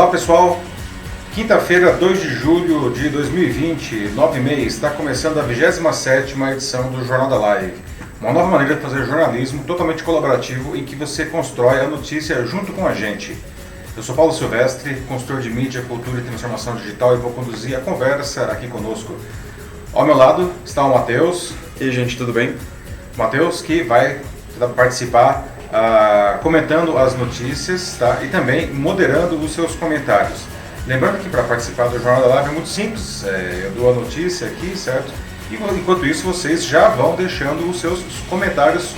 Olá pessoal, quinta-feira, 2 de julho de 2020, 9h30, está começando a 27ª edição do Jornal da Live. Uma nova maneira de fazer jornalismo totalmente colaborativo em que você constrói a notícia junto com a gente. Eu sou Paulo Silvestre, consultor de mídia, cultura e transformação digital e vou conduzir a conversa aqui conosco. Ao meu lado está o Matheus. E aí, gente, tudo bem? Matheus, que vai participar comentando as notícias, tá? E também moderando os seus comentários. Lembrando que para participar do Jornal da Live é muito simples, eu dou a notícia aqui, certo? E enquanto isso vocês já vão deixando os seus comentários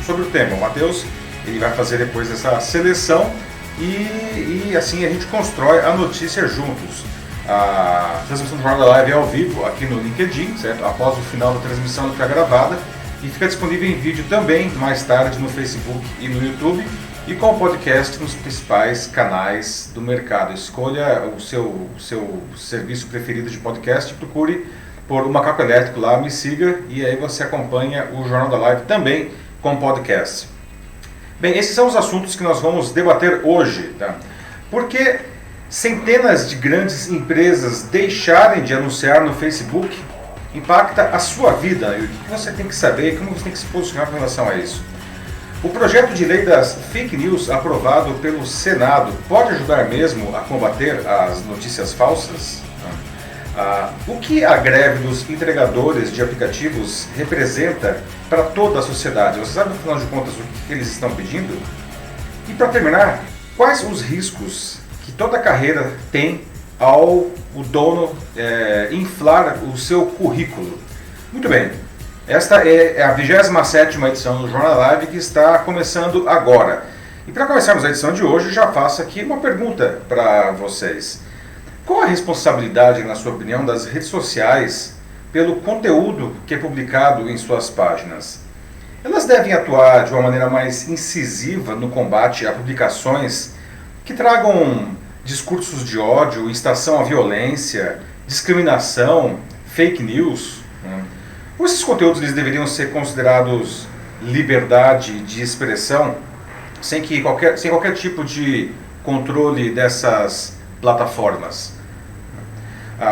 sobre o tema. O Matheus ele vai fazer depois essa seleção e assim a gente constrói a notícia juntos. A transmissão do Jornal da Live é ao vivo aqui no LinkedIn, certo? Após o final da transmissão ela fica gravada e fica disponível em vídeo também mais tarde no Facebook e no YouTube e com o podcast nos principais canais do mercado. Escolha o seu serviço preferido de podcast, procure por O Macaco Elétrico lá, me siga e aí você acompanha o Jornal da Live também com podcast. Bem, esses são os assuntos que nós vamos debater hoje, tá? Porque centenas de grandes empresas deixarem de anunciar no Facebook impacta a sua vida e o que você tem que saber e como você tem que se posicionar com relação a isso. O projeto de lei das fake news aprovado pelo Senado pode ajudar mesmo a combater as notícias falsas? O que a greve dos entregadores de aplicativos representa para toda a sociedade? Você sabe, afinal de contas, o que eles estão pedindo? E para terminar, quais os riscos que toda carreira tem ao o dono inflar o seu currículo? Muito bem, esta é a 27ª edição do Jornal da Live que está começando agora. E para começarmos a edição de hoje, já faço aqui uma pergunta para vocês. Qual a responsabilidade, na sua opinião, das redes sociais pelo conteúdo que é publicado em suas páginas? Elas devem atuar de uma maneira mais incisiva no combate a publicações que tragam discursos de ódio, incitação à violência, discriminação, fake news? Ou esses conteúdos eles deveriam ser considerados liberdade de expressão, sem qualquer tipo de controle dessas plataformas?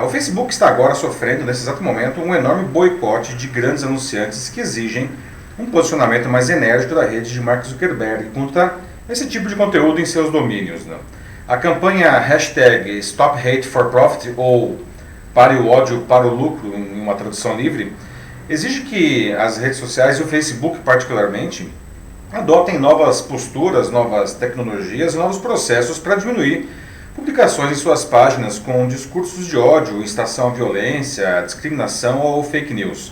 O Facebook está agora sofrendo, nesse exato momento, um enorme boicote de grandes anunciantes que exigem um posicionamento mais enérgico da rede de Mark Zuckerberg contra esse tipo de conteúdo em seus domínios, né? A campanha #StopHateForProfit, ou Pare o ódio para o lucro, em uma tradução livre, exige que as redes sociais e o Facebook particularmente adotem novas posturas, novas tecnologias e novos processos para diminuir publicações em suas páginas com discursos de ódio, incitação à violência, discriminação ou fake news.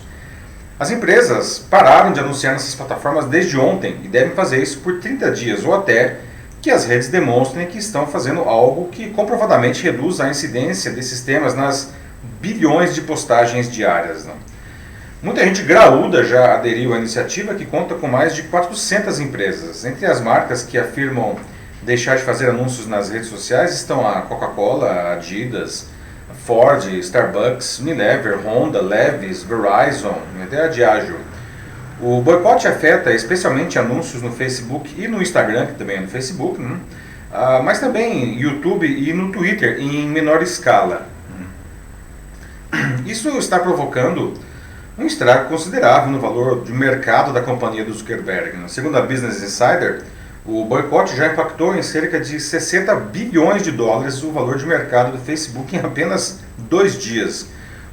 As empresas pararam de anunciar nessas plataformas desde ontem e devem fazer isso por 30 dias ou até que as redes demonstrem que estão fazendo algo que comprovadamente reduz a incidência desses temas nas bilhões de postagens diárias, né? Muita gente graúda já aderiu à iniciativa, que conta com mais de 400 empresas. Entre as marcas que afirmam deixar de fazer anúncios nas redes sociais estão a Coca-Cola, a Adidas, a Ford, Starbucks, Unilever, Honda, Levi's, Verizon e até a Diageo. O boicote afeta especialmente anúncios no Facebook e no Instagram, que também é no Facebook, né? Mas também no YouTube e no Twitter em menor escala. Isso está provocando um estrago considerável no valor de mercado da companhia do Zuckerberg, né? Segundo a Business Insider, o boicote já impactou em cerca de 60 bilhões de dólares o valor de mercado do Facebook em apenas 2 dias.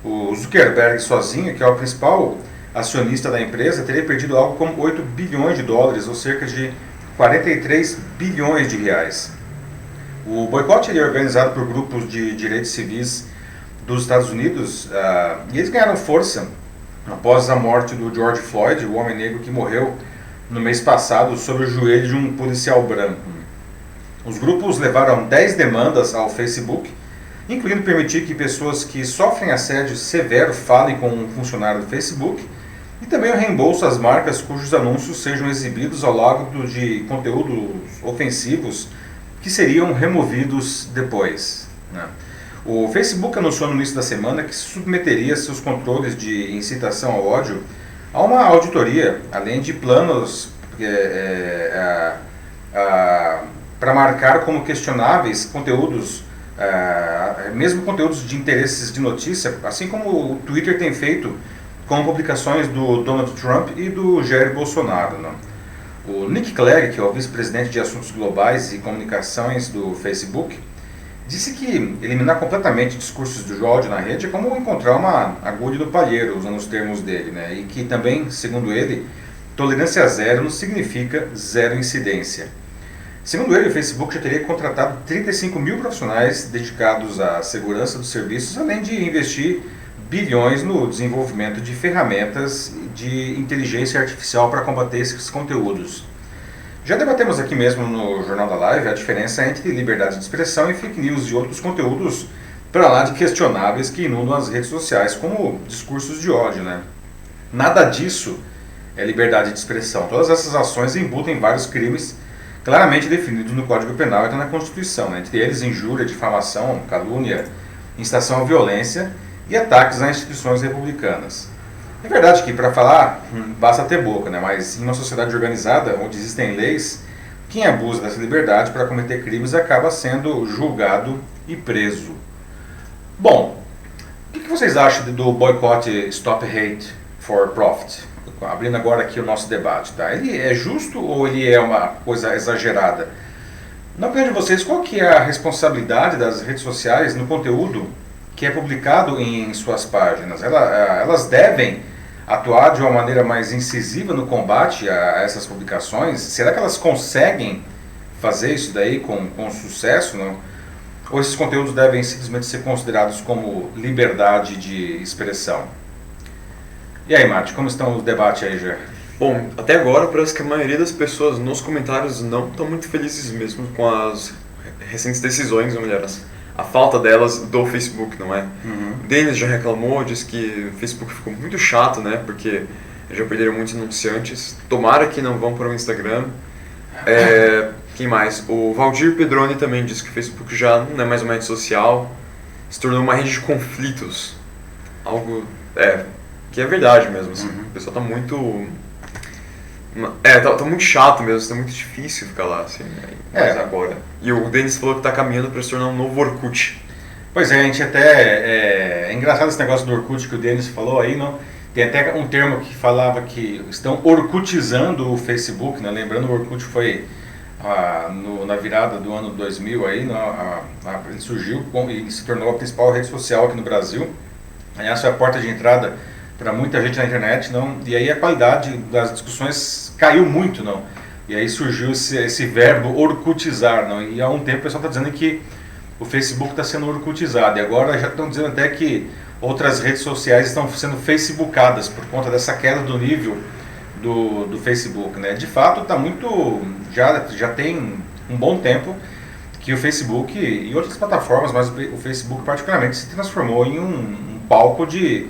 O Zuckerberg sozinho, que é o principal acionista da empresa, teria perdido algo como 8 bilhões de dólares, ou cerca de 43 bilhões de reais. O boicote é organizado por grupos de direitos civis dos Estados Unidos e eles ganharam força após a morte do George Floyd, o homem negro que morreu no mês passado sob o joelho de um policial branco. Os grupos levaram 10 demandas ao Facebook, incluindo permitir que pessoas que sofrem assédio severo falem com um funcionário do Facebook e também o reembolso às marcas cujos anúncios sejam exibidos ao lado de conteúdos ofensivos que seriam removidos depois, né? O Facebook anunciou no início da semana que submeteria seus controles de incitação ao ódio a uma auditoria, além de planos para marcar como questionáveis conteúdos, mesmo conteúdos de interesses de notícia, assim como o Twitter tem feito com publicações do Donald Trump e do Jair Bolsonaro, né? O Nick Clegg, que é o vice-presidente de assuntos globais e comunicações do Facebook, disse que eliminar completamente discursos de ódio na rede é como encontrar uma agulha no palheiro, usando os termos dele, né? E que também, segundo ele, tolerância zero não significa zero incidência. Segundo ele, o Facebook já teria contratado 35 mil profissionais dedicados à segurança dos serviços, além de investir bilhões no desenvolvimento de ferramentas de inteligência artificial para combater esses conteúdos. Já debatemos aqui mesmo no Jornal da Live a diferença entre liberdade de expressão e fake news e outros conteúdos para lá de questionáveis que inundam as redes sociais, como discursos de ódio, né? Nada disso é liberdade de expressão. Todas essas ações embutem vários crimes claramente definidos no Código Penal e na Constituição, né? Entre eles injúria, difamação, calúnia, incitação à violência e ataques a instituições republicanas. É verdade que para falar basta ter boca, né? Mas em uma sociedade organizada, onde existem leis, quem abusa dessa liberdade para cometer crimes acaba sendo julgado e preso. Bom, o que vocês acham do boicote Stop Hate for Profit? Abrindo agora aqui o nosso debate, tá? Ele é justo ou ele é uma coisa exagerada? Na opinião de vocês, qual que é a responsabilidade das redes sociais no conteúdo que é publicado em suas páginas? Elas devem atuar de uma maneira mais incisiva no combate a essas publicações? Será que elas conseguem fazer isso daí com sucesso, não? Ou esses conteúdos devem simplesmente ser considerados como liberdade de expressão? E aí, Mate, como estão os debates aí, já? Bom, até agora parece que a maioria das pessoas nos comentários não estão muito felizes mesmo com as recentes decisões, ou melhor, a falta delas do Facebook, não é? O Denis já reclamou, disse que o Facebook ficou muito chato, né? Porque já perderam muitos anunciantes. Tomara que não vão para o Instagram. Quem mais? O Valdir Pedroni também disse que o Facebook já não é mais uma rede social, se tornou uma rede de conflitos. Algo, que é verdade mesmo, assim. O pessoal tá muito... tá muito chato mesmo, tá muito difícil ficar lá, assim, mas agora. E o Denis falou que tá caminhando para se tornar um novo Orkut. Pois é, a gente até... É engraçado esse negócio do Orkut que o Denis falou aí, não? Tem até um termo que falava que estão orkutizando o Facebook, né? Lembrando, o Orkut foi na virada do ano 2000 aí, ele surgiu e se tornou a principal rede social aqui no Brasil. Aliás, foi a porta de entrada para muita gente na internet, não? E aí a qualidade das discussões caiu muito, não? E aí surgiu esse verbo orkutizar, não? E há um tempo o pessoal está dizendo que o Facebook está sendo orkutizado, e agora já estão dizendo até que outras redes sociais estão sendo facebookadas por conta dessa queda do nível do Facebook, né? De fato, está muito... Já tem um bom tempo que o Facebook e outras plataformas, mas o Facebook particularmente se transformou em um palco de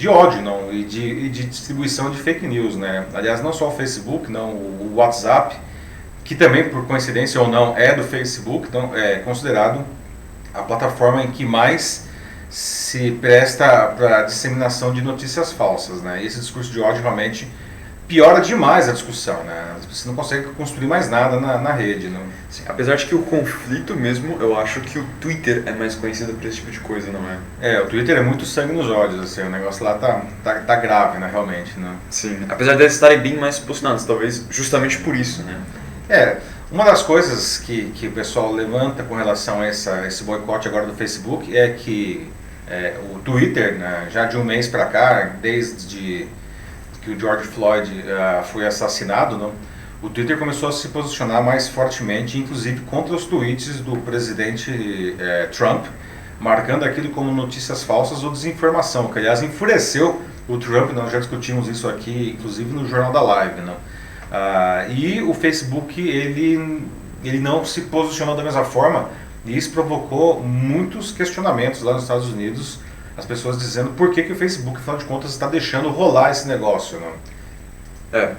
ódio, não? E de distribuição de fake news, né? Aliás, não só o Facebook, não, o WhatsApp, que também, por coincidência ou não, é do Facebook, então é considerado a plataforma em que mais se presta para a disseminação de notícias falsas, né? E esse discurso de ódio realmente piora demais a discussão, né? Você não consegue construir mais nada na rede, não? Sim, apesar de que o conflito mesmo, eu acho que o Twitter é mais conhecido por esse tipo de coisa, não é? O Twitter é muito sangue nos olhos, assim, o negócio lá tá grave, né, realmente, né? Sim, apesar deles estarem bem mais posicionados, talvez justamente por isso, né? Uma das coisas que o pessoal levanta com relação a esse boicote agora do Facebook é que o Twitter, né, já de um mês para cá, desde que o George Floyd foi assassinado, não? O Twitter começou a se posicionar mais fortemente, inclusive contra os tweets do presidente Trump, marcando aquilo como notícias falsas ou desinformação, que aliás enfureceu o Trump. Nós já discutimos isso aqui, inclusive no Jornal da Live, não? E o Facebook ele não se posicionou da mesma forma, e isso provocou muitos questionamentos lá nos Estados Unidos, as pessoas dizendo por que o Facebook, afinal de contas, está deixando rolar esse negócio, não?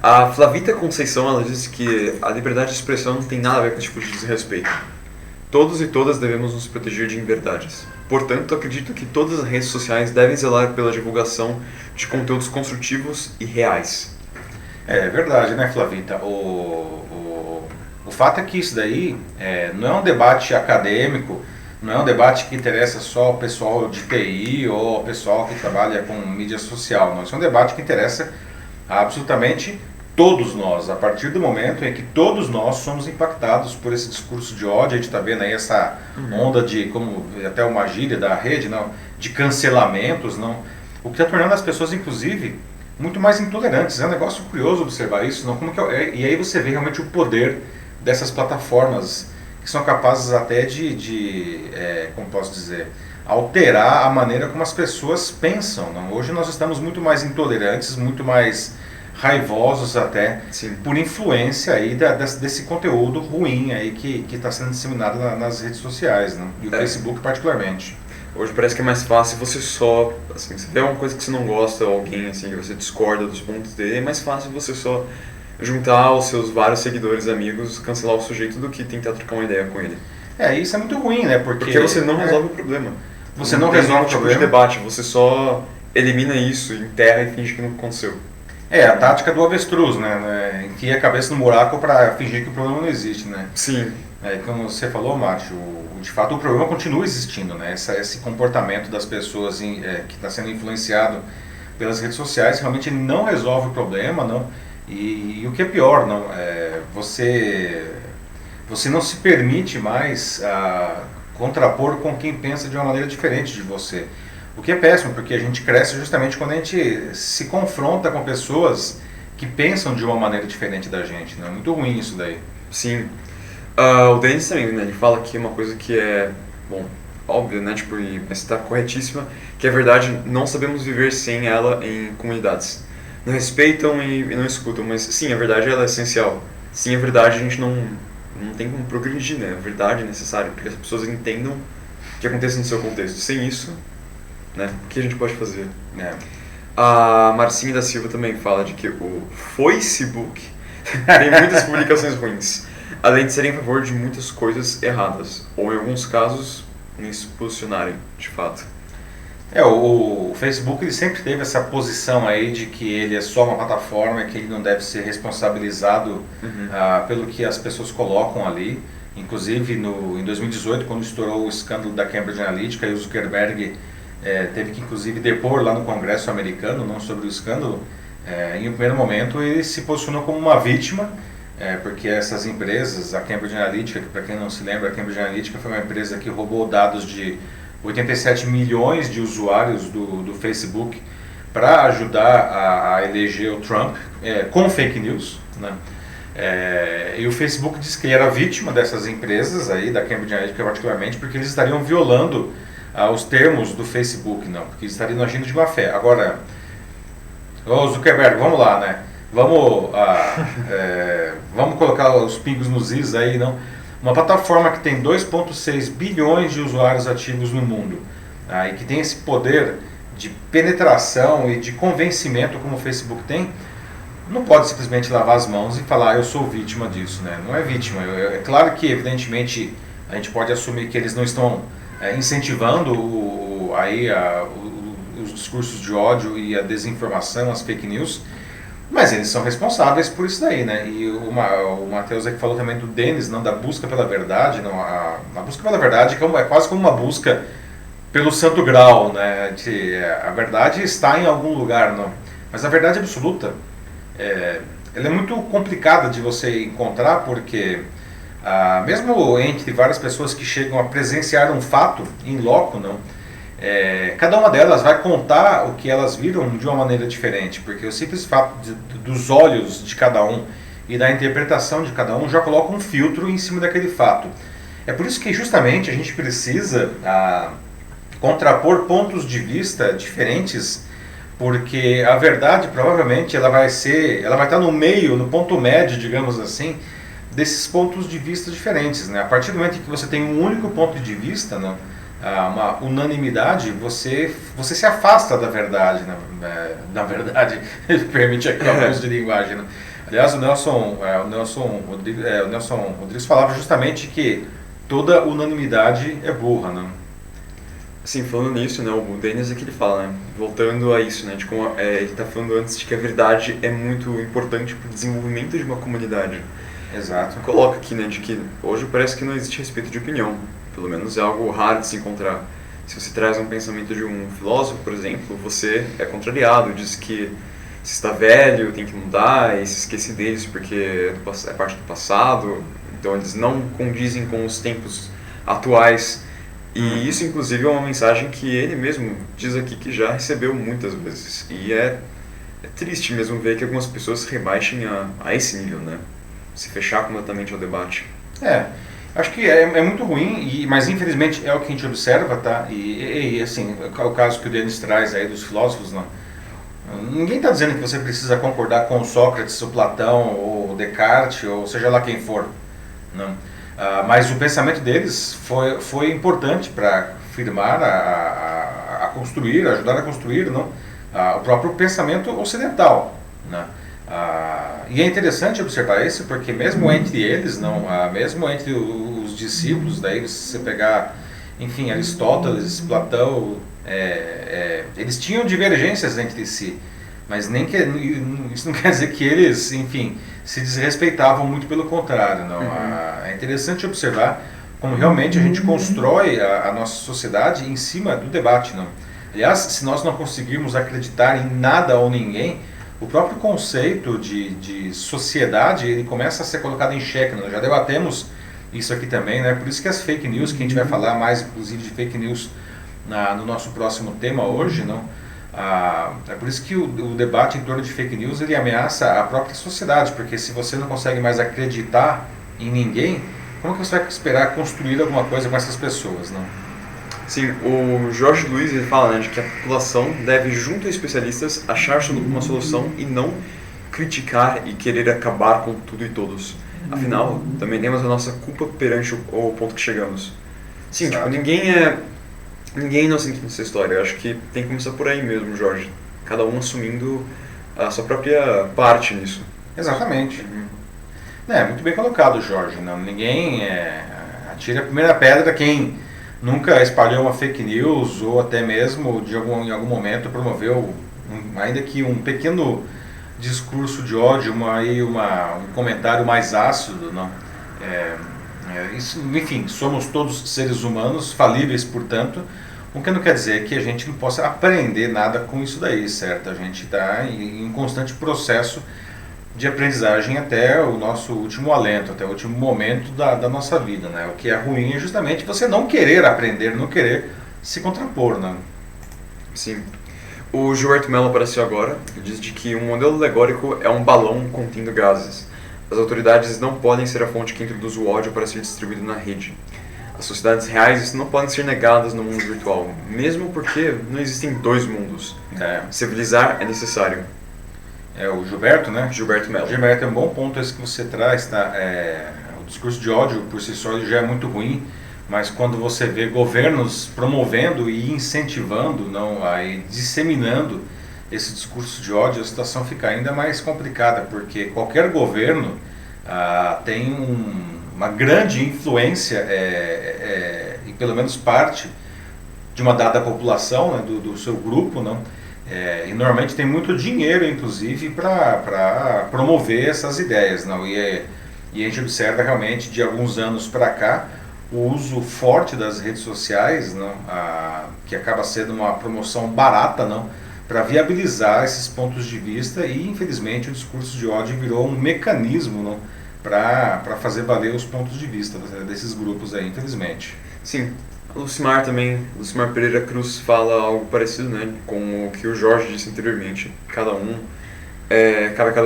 A Flavita Conceição, ela disse que a liberdade de expressão não tem nada a ver com esse tipo de desrespeito. Todos e todas devemos nos proteger de inverdades. Portanto, acredito que todas as redes sociais devem zelar pela divulgação de conteúdos construtivos e reais. É verdade, né, Flavita? O fato é que isso daí não é um debate acadêmico, não é um debate que interessa só o pessoal de TI ou o pessoal que trabalha com mídia social, não. Isso é um debate que interessa absolutamente todos nós, a partir do momento em que todos nós somos impactados por esse discurso de ódio. A gente está vendo aí essa onda de, como até uma gíria da rede, não, de cancelamentos, não, o que está tornando as pessoas, inclusive, muito mais intolerantes. É um negócio curioso observar isso, não, como que e aí você vê realmente o poder dessas plataformas que são capazes até como posso dizer, alterar a maneira como as pessoas pensam, não? Hoje nós estamos muito mais intolerantes, muito mais raivosos até, Sim. por influência aí desse conteúdo ruim aí que está sendo disseminado nas redes sociais, né? E o Facebook particularmente. Hoje parece que é mais fácil você só, assim, você vê uma coisa que você não gosta, alguém assim, que você discorda dos pontos dele, é mais fácil você só juntar os seus vários seguidores, amigos, cancelar o sujeito do que tentar trocar uma ideia com ele. Isso é muito ruim, né? Porque você não resolve o problema. Você não resolve o tipo problema. de debate, você só elimina isso, enterra e finge que não aconteceu. A tática do avestruz, né? Enfia a cabeça no buraco para fingir que o problema não existe, né? Sim. Como você falou, Márcio, de fato o problema continua existindo, né? Esse comportamento das pessoas que está sendo influenciado pelas redes sociais realmente não resolve o problema, não. E o que é pior, não, você não se permite mais contrapor com quem pensa de uma maneira diferente de você. O que é péssimo, porque a gente cresce justamente quando a gente se confronta com pessoas que pensam de uma maneira diferente da gente, né? É muito ruim isso daí. Sim. O Denis também, né, ele fala que uma coisa que é, bom, óbvio, né, tipo, mas está corretíssima, que é verdade, não sabemos viver sem ela em comunidades. Não respeitam e não escutam, mas sim, a verdade ela é essencial. Sim, a verdade a gente não tem como progredir, né? A verdade é necessária, porque as pessoas entendam o que acontece no seu contexto. Sem isso, né, o que a gente pode fazer? A Marcinha da Silva também fala de que o Facebook tem muitas publicações ruins, além de serem a favor de muitas coisas erradas, ou em alguns casos, nem se posicionarem, de fato. O Facebook ele sempre teve essa posição aí de que ele é só uma plataforma, que ele não deve ser responsabilizado pelo que as pessoas colocam ali. Inclusive em 2018, quando estourou o escândalo da Cambridge Analytica, e o Zuckerberg teve que inclusive depor lá no Congresso americano, não sobre o escândalo, em um primeiro momento ele se posicionou como uma vítima, porque essas empresas, a Cambridge Analytica, que para quem não se lembra, a Cambridge Analytica foi uma empresa que roubou dados de 87 milhões de usuários do Facebook para ajudar a eleger o Trump com fake news, né? E o Facebook disse que ele era vítima dessas empresas aí, da Cambridge Analytica particularmente, porque eles estariam violando os termos do Facebook, não, porque eles estariam agindo de má fé. Agora, Zuckerberg, vamos lá, né? Vamos colocar os pingos nos is aí, não? Uma plataforma que tem 2,6 bilhões de usuários ativos no mundo, e que tem esse poder de penetração e de convencimento como o Facebook tem, não pode simplesmente lavar as mãos e falar eu sou vítima disso, né? Não é vítima. É claro que, evidentemente, a gente pode assumir que eles não estão incentivando os discursos de ódio e a desinformação, as fake news, mas eles são responsáveis por isso daí, né? E o Matheus aqui falou também do Denis, não, da busca pela verdade, não, a busca pela verdade é quase como uma busca pelo santo grau, né? A verdade está em algum lugar, não? Mas a verdade absoluta, ela é muito complicada de você encontrar, porque mesmo entre várias pessoas que chegam a presenciar um fato in loco, não, cada uma delas vai contar o que elas viram de uma maneira diferente, porque o simples fato dos olhos de cada um e da interpretação de cada um já coloca um filtro em cima daquele fato. É por isso que justamente a gente precisa contrapor pontos de vista diferentes, porque a verdade provavelmente ela vai estar no meio, no ponto médio, digamos assim, desses pontos de vista diferentes, né? A partir do momento que você tem um único ponto de vista, né, uma unanimidade, você se afasta da verdade, na verdade, permite aqui o uso de linguagem, né? Aliás, o Nelson Rodrigues falava justamente que toda unanimidade é burra, né? Sim, falando nisso, né, o Denis é que ele fala, né, voltando a isso, né, de como ele está falando antes de que a verdade é muito importante para o desenvolvimento de uma comunidade. Exato. Coloca aqui, né, de que hoje parece que não existe respeito de opinião. Pelo menos é algo raro de se encontrar. Se você traz um pensamento de um filósofo, por exemplo, você é contrariado, diz que se está velho, tem que mudar e se esquece deles porque é parte do passado. Então eles não condizem com os tempos atuais. E isso, inclusive, é uma mensagem que ele mesmo diz aqui que já recebeu muitas vezes. E é triste mesmo ver que algumas pessoas se rebaixem a esse nível, né? Se fechar completamente ao debate. Acho que é muito ruim, mas infelizmente é o que a gente observa, tá? E assim, o caso que o Denis traz aí dos filósofos, não. Ninguém está dizendo que você precisa concordar com Sócrates, o Platão, ou Descartes, ou seja lá quem for, não. Mas o pensamento deles foi importante para firmar, a construir, ajudar a construir, não? O próprio pensamento ocidental, né? E é interessante observar isso porque mesmo entre eles, não, mesmo entre os discípulos, daí se você pegar, enfim, Aristóteles, Platão, eles tinham divergências entre si, mas isso não quer dizer que eles, enfim, se desrespeitavam, muito pelo contrário, não. É interessante observar como realmente a gente constrói a nossa sociedade em cima do debate, não. Aliás, se nós não conseguirmos acreditar em nada ou ninguém, o próprio conceito de sociedade ele começa a ser colocado em xeque. Nós já debatemos isso aqui também, né? Por isso que as fake news, que a gente vai falar mais inclusive de fake news no nosso próximo tema hoje, não? É por isso que o debate em torno de fake news ele ameaça a própria sociedade, porque se você não consegue mais acreditar em ninguém, como que você vai esperar construir alguma coisa com essas pessoas, não? Sim, o Jorge Luiz ele fala, né, de que a população deve, junto a especialistas, achar uma solução e não criticar e querer acabar com tudo e todos. Afinal, também temos a nossa culpa perante o ponto que chegamos. Sim, tipo, ninguém é inocente nessa história. Eu acho que tem que começar por aí mesmo, Jorge. Cada um assumindo a sua própria parte nisso. Exatamente. Muito bem colocado, Jorge. Não, ninguém atira a primeira pedra quem nunca espalhou uma fake news ou até mesmo em algum momento promoveu, ainda que um pequeno discurso de ódio, um comentário mais ácido, não? Isso, enfim, somos todos seres humanos, falíveis, portanto, o que não quer dizer que a gente não possa aprender nada com isso daí, certo? A gente está em um constante processo de aprendizagem até o nosso último alento, até o último momento da nossa vida, né? O que é ruim é justamente você não querer aprender, não querer se contrapor, né? Sim. O Gilberto Mello apareceu agora e diz de que um modelo alegórico é um balão contendo gases. As autoridades não podem ser a fonte que introduz o ódio para ser distribuído na rede. As sociedades reais não podem ser negadas no mundo virtual, mesmo porque não existem dois mundos. Civilizar é necessário. É o Gilberto, né? Gilberto Mello. Gilberto, é um bom ponto esse que você traz, tá? O discurso de ódio por si só ele já é muito ruim, mas quando você vê governos promovendo e incentivando, não, aí disseminando esse discurso de ódio, a situação fica ainda mais complicada, porque qualquer governo tem uma grande influência e pelo menos parte de uma dada população, né, do seu grupo, não? E normalmente tem muito dinheiro, inclusive, para promover essas ideias, não? E a gente observa realmente de alguns anos para cá o uso forte das redes sociais, não? Que acaba sendo uma promoção barata, não? Para viabilizar esses pontos de vista e, infelizmente, o discurso de ódio virou um mecanismo, não? Para fazer valer os pontos de vista desses grupos aí, infelizmente. Sim. Lucimar Pereira Cruz fala algo parecido, né, com o que o Jorge disse anteriormente. Cada um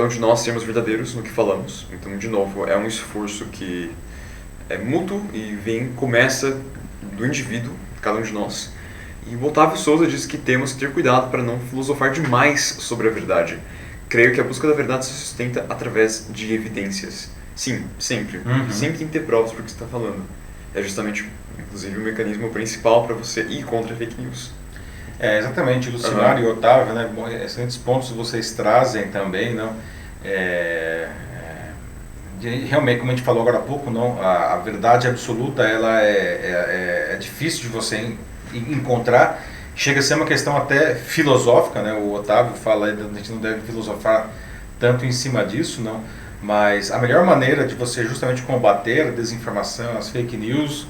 de nós sermos verdadeiros no que falamos. Então, de novo, é um esforço que é mútuo e começa do indivíduo, cada um de nós. E o Otávio Souza diz que temos que ter cuidado para não filosofar demais sobre a verdade. Creio que a busca da verdade se sustenta através de evidências. Sim, sempre. Sempre tem que ter provas para o que você está falando. É justamente, inclusive, o mecanismo principal para você ir contra a fake news. Exatamente, Lucimar e Otávio, né? Excelentes pontos vocês trazem também, não? Realmente, como a gente falou agora há pouco, não? A verdade absoluta ela é difícil de você encontrar. Chega a ser uma questão até filosófica, né? O Otávio fala, a gente não deve filosofar tanto em cima disso, não? Mas a melhor maneira de você justamente combater a desinformação, as fake news,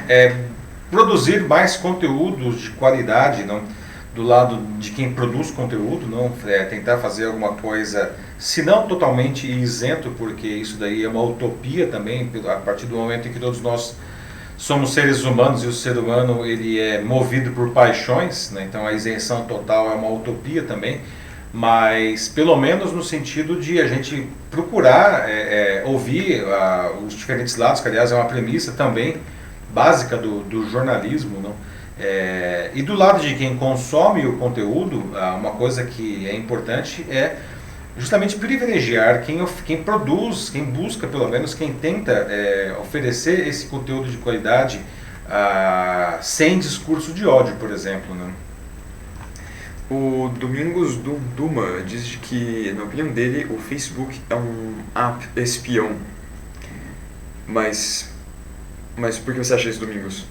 é produzir mais conteúdos de qualidade, não? Do lado de quem produz conteúdo, não tentar fazer alguma coisa, se não totalmente isento, porque isso daí é uma utopia também, a partir do momento em que todos nós somos seres humanos e o ser humano ele é movido por paixões, né? Então a isenção total é uma utopia também, mas pelo menos no sentido de a gente procurar ouvir os diferentes lados, que aliás é uma premissa também básica do jornalismo, não? E do lado de quem consome o conteúdo, uma coisa que é importante é justamente privilegiar quem produz, quem busca pelo menos, quem tenta oferecer esse conteúdo de qualidade sem discurso de ódio, por exemplo, né? O Domingos Duma diz que, na opinião dele, o Facebook é um app espião. Mas por que você acha isso, Domingos?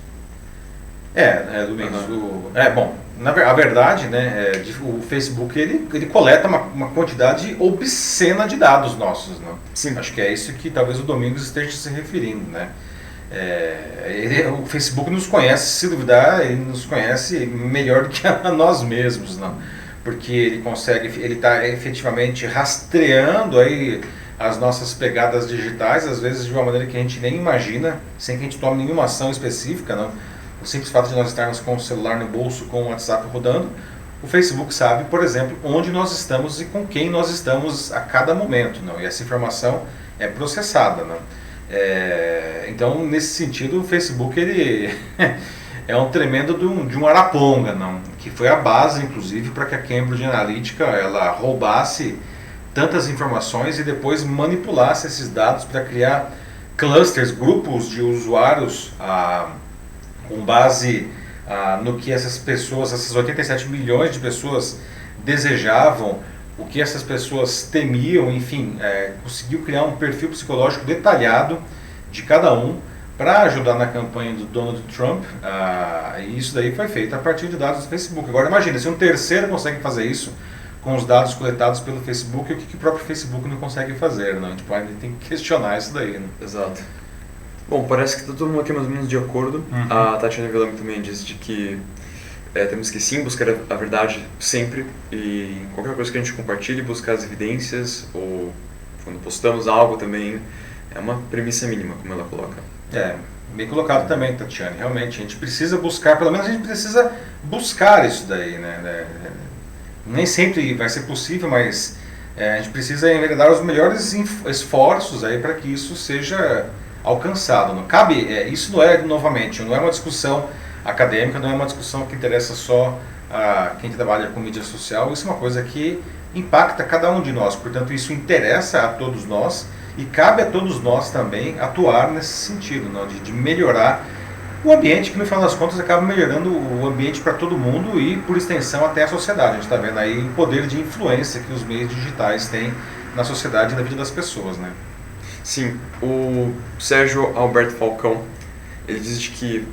Domingos. Bom, a verdade, né, o Facebook ele coleta uma quantidade obscena de dados nossos, né? Sim. Acho que é isso que talvez o Domingos esteja se referindo, né? O Facebook nos conhece, se duvidar, ele nos conhece melhor do que a nós mesmos, não? Porque ele está efetivamente rastreando aí as nossas pegadas digitais, às vezes de uma maneira que a gente nem imagina, sem que a gente tome nenhuma ação específica, não? O simples fato de nós estarmos com o celular no bolso, com o WhatsApp rodando, o Facebook sabe, por exemplo, onde nós estamos e com quem nós estamos a cada momento, não? E essa informação é processada, não? Então, nesse sentido, o Facebook ele é um tremendo de um araponga, não? Que foi a base, inclusive, para que a Cambridge Analytica ela roubasse tantas informações e depois manipulasse esses dados para criar clusters, grupos de usuários com base no que essas pessoas, essas 87 milhões de pessoas desejavam, o que essas pessoas temiam, enfim, conseguiu criar um perfil psicológico detalhado de cada um para ajudar na campanha do Donald Trump, e isso daí foi feito a partir de dados do Facebook. Agora imagina, se um terceiro consegue fazer isso com os dados coletados pelo Facebook, o que o próprio Facebook não consegue fazer, não? A gente tem que questionar isso daí, né? Exato. Bom, parece que está todo mundo aqui mais ou menos de acordo. Uhum. A Tatiana Villame também disse de que temos que sim buscar a verdade sempre, e em qualquer coisa que a gente compartilhe, buscar as evidências, ou quando postamos algo também, é uma premissa mínima, como ela coloca. Bem colocado também, Tatiana. Realmente, a gente precisa buscar, pelo menos a gente precisa buscar isso daí, né? Nem sempre vai ser possível, mas a gente precisa enveredar os melhores esforços aí para que isso seja alcançado. Não cabe, isso não é, novamente, não é uma discussão acadêmica, não é uma discussão que interessa só a quem trabalha com mídia social, isso é uma coisa que impacta cada um de nós, portanto isso interessa a todos nós e cabe a todos nós também atuar nesse sentido, não? De melhorar o ambiente, que no final das contas acaba melhorando o ambiente para todo mundo e por extensão até a sociedade. A gente está vendo aí o poder de influência que os meios digitais têm na sociedade e na vida das pessoas, né? Sim, o Sérgio Alberto Falcão, ele diz que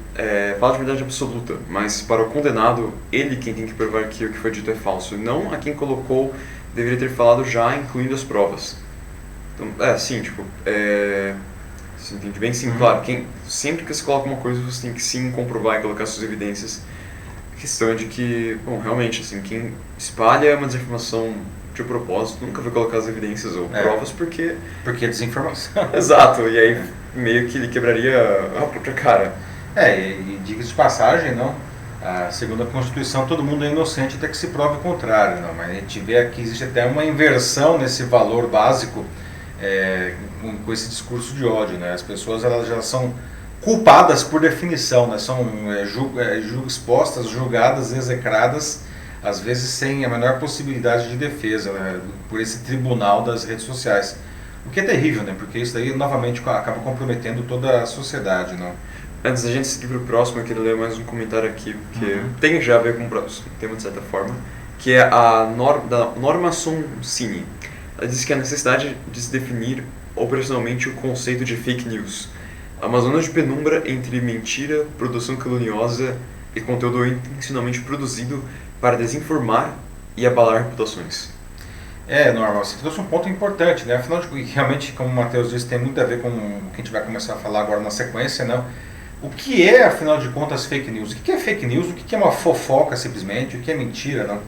fala de verdade absoluta, mas para o condenado, ele quem tem que provar que o que foi dito é falso, não a quem colocou deveria ter falado já, incluindo as provas. Então, você entende bem? Sim, claro, sempre que você coloca uma coisa, você tem que sim comprovar e colocar suas evidências. A questão é de que, bom, realmente, assim, quem espalha uma desinformação de propósito nunca vai colocar as evidências ou provas porque é desinformação. Exato, e aí meio que ele quebraria a própria cara. E diga-se de passagem, não? Segundo a Constituição, todo mundo é inocente até que se prove o contrário, não? Mas a gente vê aqui existe até uma inversão nesse valor básico com esse discurso de ódio, né? As pessoas elas já são culpadas por definição, né? São expostas, julgadas, execradas, às vezes sem a menor possibilidade de defesa, né? Por esse tribunal das redes sociais. O que é terrível, né? Porque isso daí novamente acaba comprometendo toda a sociedade, não? Antes da gente seguir para o próximo, eu queria ler mais um comentário aqui, que tem já a ver com o próximo tema, de certa forma, que é da Norma Soncini. Ela diz que a necessidade de se definir operacionalmente o conceito de fake news. Há uma zona de penumbra entre mentira, produção caluniosa e conteúdo intencionalmente produzido para desinformar e abalar reputações. Norma, você trouxe um ponto importante, né? Afinal de contas, realmente, como o Matheus disse, tem muito a ver com o que a gente vai começar a falar agora na sequência, não? O que é, afinal de contas, fake news? O que é fake news? O que é uma fofoca, simplesmente? O que é mentira, não?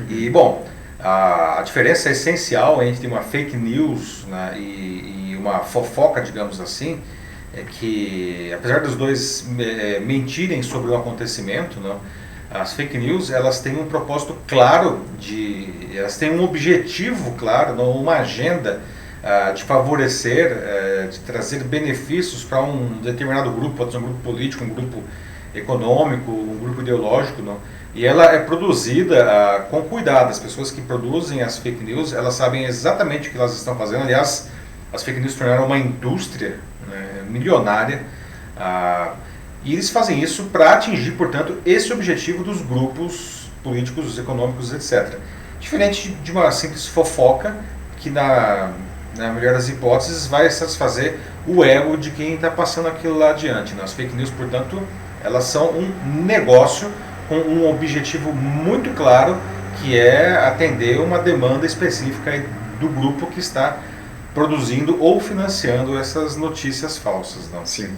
E, bom, a diferença essencial entre uma fake news, né, e uma fofoca, digamos assim, é que, apesar dos dois mentirem sobre o acontecimento, não, as fake news, elas têm um propósito claro, elas têm um objetivo claro, não, uma agenda de favorecer, de trazer benefícios para um determinado grupo, pode ser um grupo político, um grupo econômico, um grupo ideológico, não? E ela é produzida com cuidado. As pessoas que produzem as fake news, elas sabem exatamente o que elas estão fazendo. Aliás, as fake news tornaram uma indústria, né, milionária, e eles fazem isso para atingir, portanto, esse objetivo dos grupos políticos, econômicos, etc. Diferente de uma simples fofoca que, na melhor das hipóteses, vai satisfazer o ego de quem está passando aquilo lá adiante, né? As fake news, portanto, elas são um negócio com um objetivo muito claro, que é atender uma demanda específica do grupo que está produzindo ou financiando essas notícias falsas, não? Sim.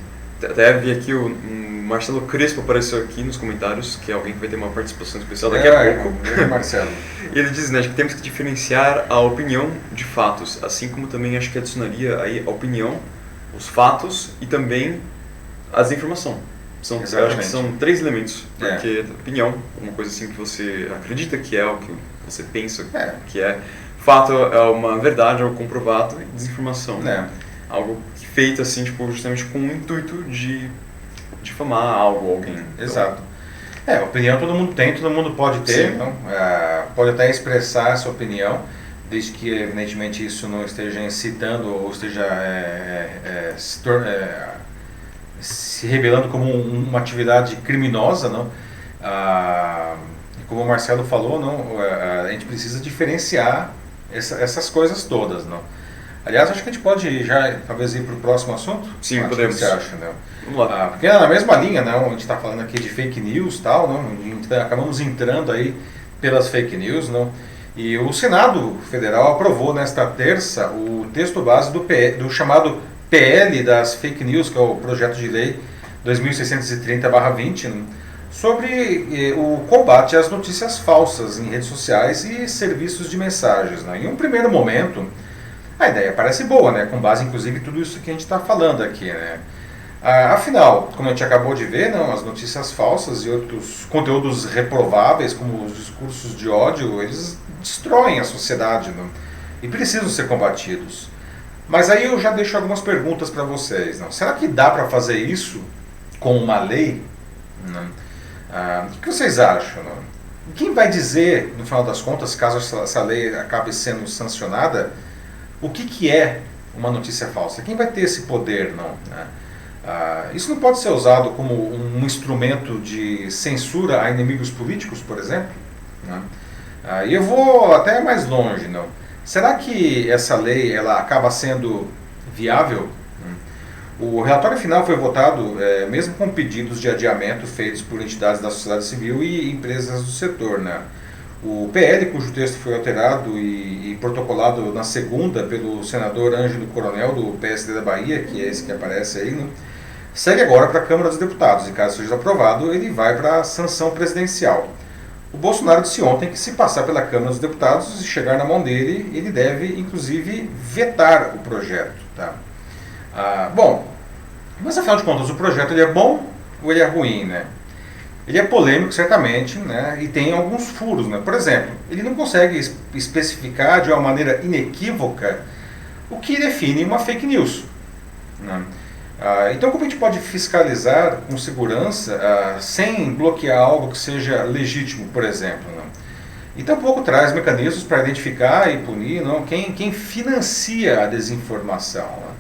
Até vi aqui o Marcelo Crespo apareceu aqui nos comentários, que é alguém que vai ter uma participação especial daqui a pouco. Marcelo. E ele diz, né, que temos que diferenciar a opinião de fatos, assim como também acho que adicionaria aí a opinião, os fatos e também a desinformação. Eu acho que são 3 elementos, porque opinião, uma coisa assim que você acredita que é, o que você pensa que é. Fato é uma verdade, algo comprovado, e desinformação, algo feito assim, tipo, justamente com o intuito de difamar algo ou alguém. Exato. Opinião todo mundo tem, todo mundo pode ter, então, pode até expressar essa opinião, desde que, evidentemente, isso não esteja incitando ou esteja se revelando como uma atividade criminosa, não? Como o Marcelo falou, não, a gente precisa diferenciar essas coisas todas, não? Aliás, acho que a gente pode já talvez ir para o próximo assunto. Sim, podemos. O que você acha, né? Vamos lá. Porque na mesma linha, né, a gente está falando aqui de fake news e tal, não? Acabamos entrando aí pelas fake news, não? E o Senado Federal aprovou nesta terça o texto base do chamado PL das fake news, que é o projeto de lei 2630/20, né, sobre o combate às notícias falsas em redes sociais e serviços de mensagens, né? Em um primeiro momento, a ideia parece boa, né? Com base, inclusive, em tudo isso que a gente está falando aqui, né? Afinal, como a gente acabou de ver, não, as notícias falsas e outros conteúdos reprováveis, como os discursos de ódio, eles destroem a sociedade, não? E precisam ser combatidos. Mas aí eu já deixo algumas perguntas para vocês, não? Será que dá para fazer isso com uma lei? Não? O que vocês acham? Não? Quem vai dizer, no final das contas, caso essa lei acabe sendo sancionada, o que é uma notícia falsa? Quem vai ter esse poder, não? Isso não pode ser usado como um instrumento de censura a inimigos políticos, por exemplo? Não? E eu vou até mais longe, não? Será que essa lei ela acaba sendo viável? O relatório final foi votado mesmo com pedidos de adiamento feitos por entidades da sociedade civil e empresas do setor, né? O PL, cujo texto foi alterado e protocolado na segunda pelo senador Ângelo Coronel, do PSD da Bahia, que é esse que aparece aí, né, segue agora para a Câmara dos Deputados e, caso seja aprovado, ele vai para a sanção presidencial. O Bolsonaro disse ontem que, se passar pela Câmara dos Deputados e chegar na mão dele, ele deve, inclusive, vetar o projeto. Tá? Bom, mas afinal de contas, o projeto ele é bom ou ele é ruim, né? Ele é polêmico, certamente, né? E tem alguns furos, né? Por exemplo, ele não consegue especificar de uma maneira inequívoca o que define uma fake news, né? Então, como a gente pode fiscalizar com segurança sem bloquear algo que seja legítimo, por exemplo, né? E tampouco traz mecanismos para identificar e punir, não, quem financia a desinformação, né?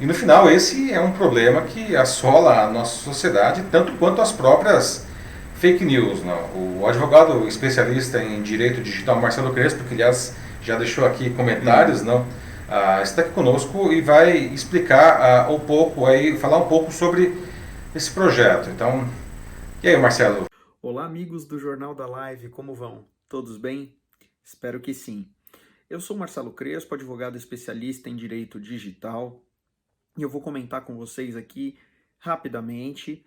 E no final, esse é um problema que assola a nossa sociedade, tanto quanto as próprias fake news, não? O advogado especialista em direito digital Marcelo Crespo, que aliás já deixou aqui comentários, não, está aqui conosco e vai explicar um pouco, falar um pouco sobre esse projeto. Então, e aí, Marcelo? Olá, amigos do Jornal da Live, como vão? Todos bem? Espero que sim. Eu sou Marcelo Crespo, advogado especialista em direito digital, e eu vou comentar com vocês aqui rapidamente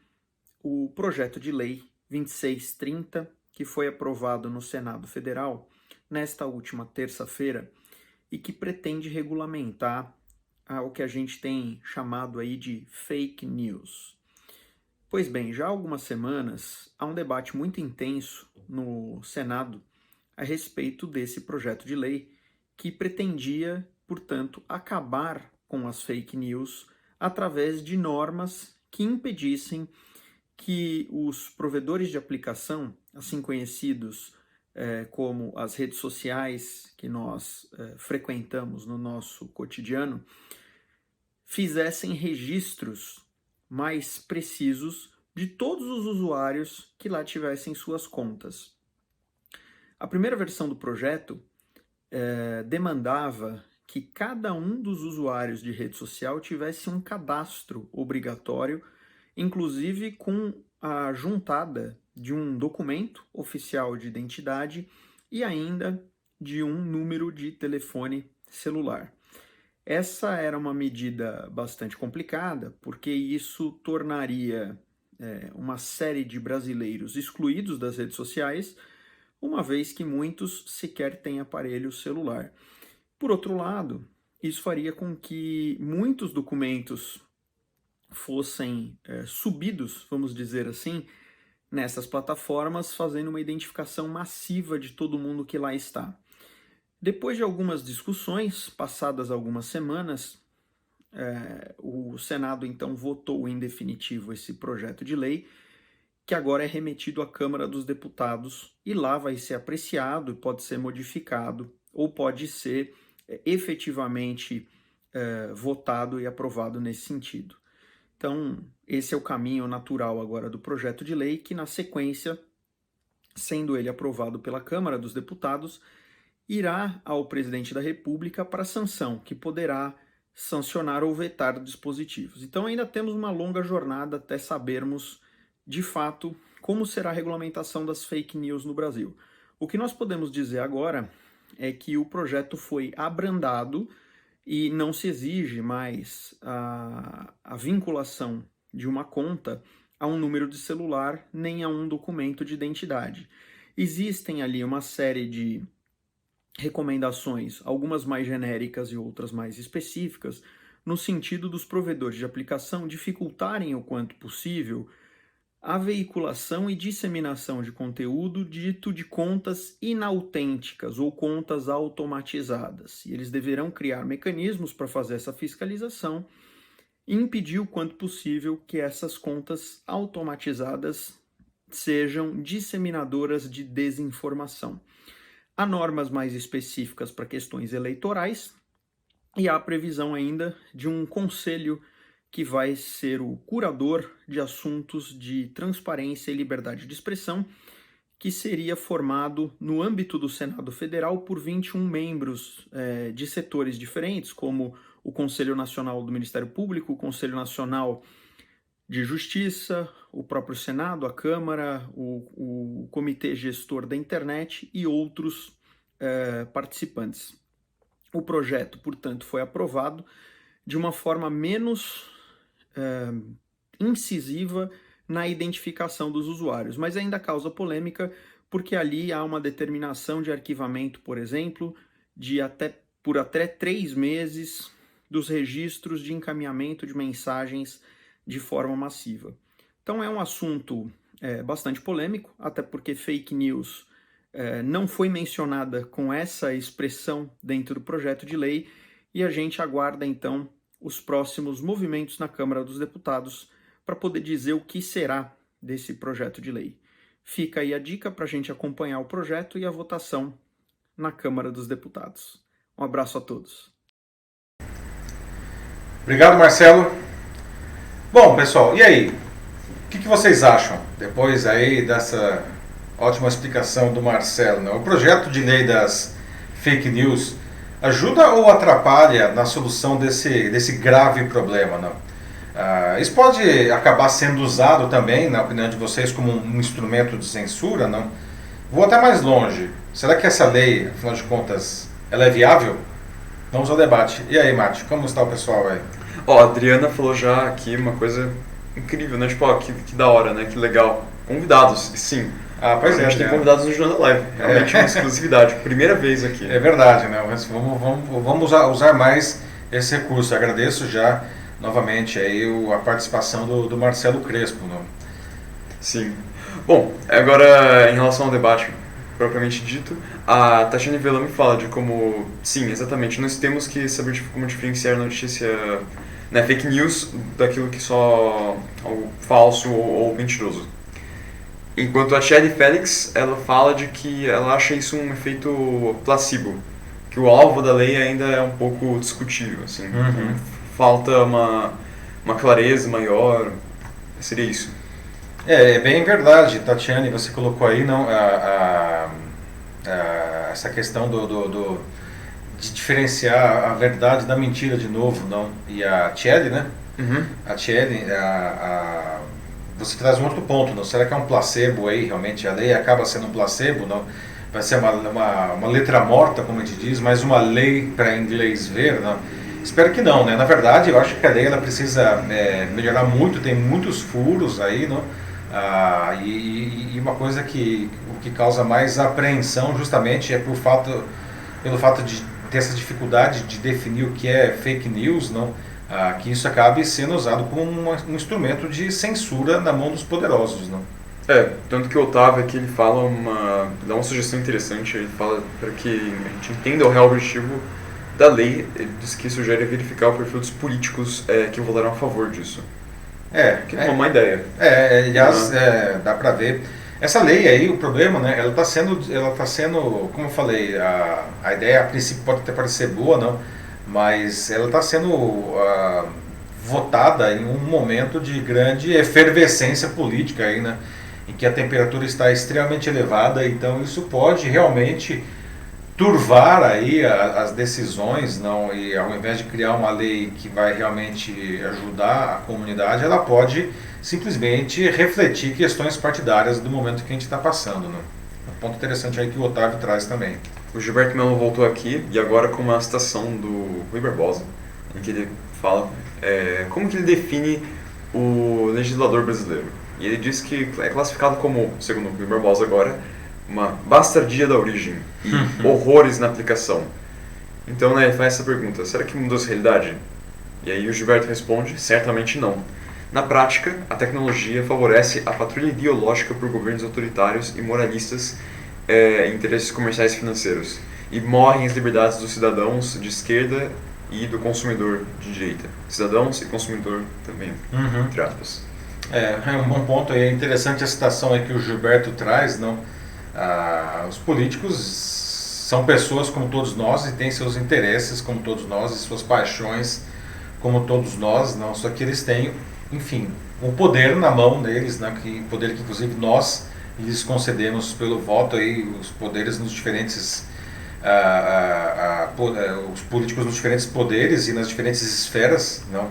o projeto de lei 2630, que foi aprovado no Senado Federal nesta última terça-feira e que pretende regulamentar o que a gente tem chamado aí de fake news. Pois bem, já há algumas semanas há um debate muito intenso no Senado a respeito desse projeto de lei que pretendia, portanto, acabar com as fake news através de normas que impedissem que os provedores de aplicação, assim conhecidos como as redes sociais que nós frequentamos no nosso cotidiano, fizessem registros mais precisos de todos os usuários que lá tivessem suas contas. A primeira versão do projeto demandava que cada um dos usuários de rede social tivesse um cadastro obrigatório, inclusive com a juntada de um documento oficial de identidade e ainda de um número de telefone celular. Essa era uma medida bastante complicada, porque isso tornaria uma série de brasileiros excluídos das redes sociais, uma vez que muitos sequer têm aparelho celular. Por outro lado, isso faria com que muitos documentos fossem subidos, vamos dizer assim, nessas plataformas, fazendo uma identificação massiva de todo mundo que lá está. Depois de algumas discussões, passadas algumas semanas, o Senado então votou em definitivo esse projeto de lei, que agora é remetido à Câmara dos Deputados e lá vai ser apreciado, pode ser modificado ou pode ser efetivamente votado e aprovado nesse sentido. Então, esse é o caminho natural agora do projeto de lei, que na sequência, sendo ele aprovado pela Câmara dos Deputados, irá ao presidente da República para sanção, que poderá sancionar ou vetar dispositivos. Então ainda temos uma longa jornada até sabermos, de fato, como será a regulamentação das fake news no Brasil. O que nós podemos dizer agora é que o projeto foi abrandado e não se exige mais a vinculação de uma conta a um número de celular nem a um documento de identidade. Existem ali uma série de recomendações, algumas mais genéricas e outras mais específicas, no sentido dos provedores de aplicação dificultarem o quanto possível a veiculação e disseminação de conteúdo dito de contas inautênticas ou contas automatizadas. E eles deverão criar mecanismos para fazer essa fiscalização e impedir o quanto possível que essas contas automatizadas sejam disseminadoras de desinformação. Há normas mais específicas para questões eleitorais e há a previsão ainda de um conselho que vai ser o curador de assuntos de transparência e liberdade de expressão, que seria formado no âmbito do Senado Federal por 21 membros de setores diferentes, como o Conselho Nacional do Ministério Público, o Conselho Nacional de Justiça, o próprio Senado, a Câmara, o Comitê Gestor da Internet e outros participantes. O projeto, portanto, foi aprovado de uma forma menos incisiva na identificação dos usuários, mas ainda causa polêmica porque ali há uma determinação de arquivamento, por exemplo, por até 3 meses dos registros de encaminhamento de mensagens de forma massiva. Então é um assunto bastante polêmico, até porque fake news não foi mencionada com essa expressão dentro do projeto de lei e a gente aguarda então os próximos movimentos na Câmara dos Deputados para poder dizer o que será desse projeto de lei. Fica aí a dica para a gente acompanhar o projeto e a votação na Câmara dos Deputados. Um abraço a todos. Obrigado, Marcelo. Bom, pessoal, e aí? O que vocês acham depois aí dessa ótima explicação do Marcelo, né? O projeto de lei das fake news ajuda ou atrapalha na solução desse grave problema, não? Isso pode acabar sendo usado também, na opinião de vocês, como um instrumento de censura, não? Vou até mais longe. Será que essa lei, afinal de contas, ela é viável? Vamos ao debate. E aí, Mate, como está o pessoal aí? Ó, a Adriana falou já aqui uma coisa incrível, né? Tipo, ó, que da hora, né? Que legal. Convidados, sim. Pois A gente tem Adriana. convidados no Jornal da Live. Realmente uma exclusividade. Primeira vez aqui. É verdade, né? Mas vamos usar mais esse recurso. Agradeço já novamente aí a participação do Marcelo Crespo. Né? Sim. Bom, agora em relação ao debate propriamente dito, a Tatiana Velame fala de como, sim, exatamente, nós temos que saber como diferenciar notícia, né, fake news daquilo que só algo falso ou mentiroso. Enquanto a Shelly Félix, ela fala de que ela acha isso um efeito placebo, que o alvo da lei ainda é um pouco discutível, assim, falta uma clareza maior, seria isso. É bem verdade, Tatiane, você colocou aí não, essa questão de diferenciar a verdade da mentira de novo, não? E a Tchelle, né? A Tchelle, você traz um outro ponto, não? Será que é um placebo aí, realmente? A lei acaba sendo um placebo, não? Vai ser uma letra morta, como a gente diz, mas uma lei para inglês ver, não? Espero que não, né? Na verdade, eu acho que a lei ela precisa melhorar muito, tem muitos furos aí, não? E uma coisa o que causa mais apreensão justamente é pelo fato de ter essa dificuldade de definir o que é fake news, não? Que isso acabe sendo usado como um instrumento de censura na mão dos poderosos. Não? Tanto que o Otávio aqui ele fala dá uma sugestão interessante, ele fala para que a gente entenda o real objetivo da lei, ele diz que sugere verificar o perfil dos políticos que votaram a favor disso. Que é uma má ideia. Aliás, dá para ver. Essa lei aí, o problema, né? Ela está sendo, como eu falei, a ideia a princípio pode até parecer boa, não, mas ela está sendo votada em um momento de grande efervescência política aí, né? Em que a temperatura está extremamente elevada, então isso pode realmente turvar aí as decisões, não, e ao invés de criar uma lei que vai realmente ajudar a comunidade, ela pode simplesmente refletir questões partidárias do momento que a gente está passando. Né? Um ponto interessante aí que o Otávio traz também. O Gilberto Melo voltou aqui e agora com uma citação do Rui Barbosa, em que ele fala como que ele define o legislador brasileiro. E ele diz que é classificado como, segundo o Rui Barbosa agora, uma bastardia da origem e horrores na aplicação. Então, né, ele faz essa pergunta, será que mudou essa realidade? E aí o Gilberto responde, certamente não. Na prática, a tecnologia favorece a patrulha ideológica por governos autoritários e moralistas em interesses comerciais e financeiros, e morrem as liberdades dos cidadãos de esquerda e do consumidor de direita. Cidadãos e consumidor também, entre aspas. É um bom ponto, é interessante a citação aí que o Gilberto traz, não? Os políticos são pessoas como todos nós e têm seus interesses como todos nós e suas paixões como todos nós, não? Só que eles têm, enfim, o poder na mão deles, né? Poder que inclusive nós lhes concedemos pelo voto aí, os poderes nos diferentes os políticos nos diferentes poderes e nas diferentes esferas, não?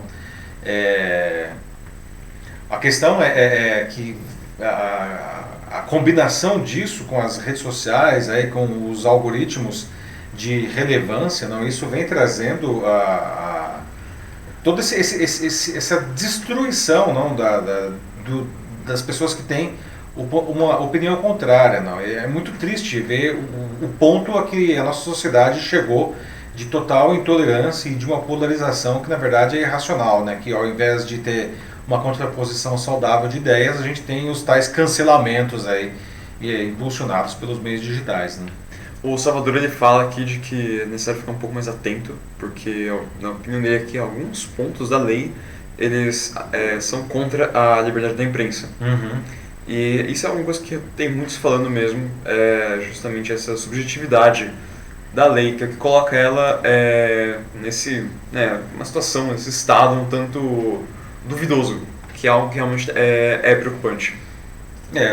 A questão é que a combinação disso com as redes sociais, aí, com os algoritmos de relevância, não, isso vem trazendo toda essa destruição não, das pessoas que têm uma opinião contrária. Não. É muito triste ver o ponto a que a nossa sociedade chegou de total intolerância e de uma polarização que na verdade é irracional, né? Que ao invés de ter uma contraposição saudável de ideias, a gente tem os tais cancelamentos aí, impulsionados pelos meios digitais. Né? O Salvador ele fala aqui de que é necessário ficar um pouco mais atento, porque, na opinião dele aqui, alguns pontos da lei eles são contra a liberdade da imprensa. E isso é uma coisa que tem muitos falando mesmo, justamente essa subjetividade da lei, que coloca ela uma situação, nesse estado um tanto duvidoso, que é algo que realmente é preocupante.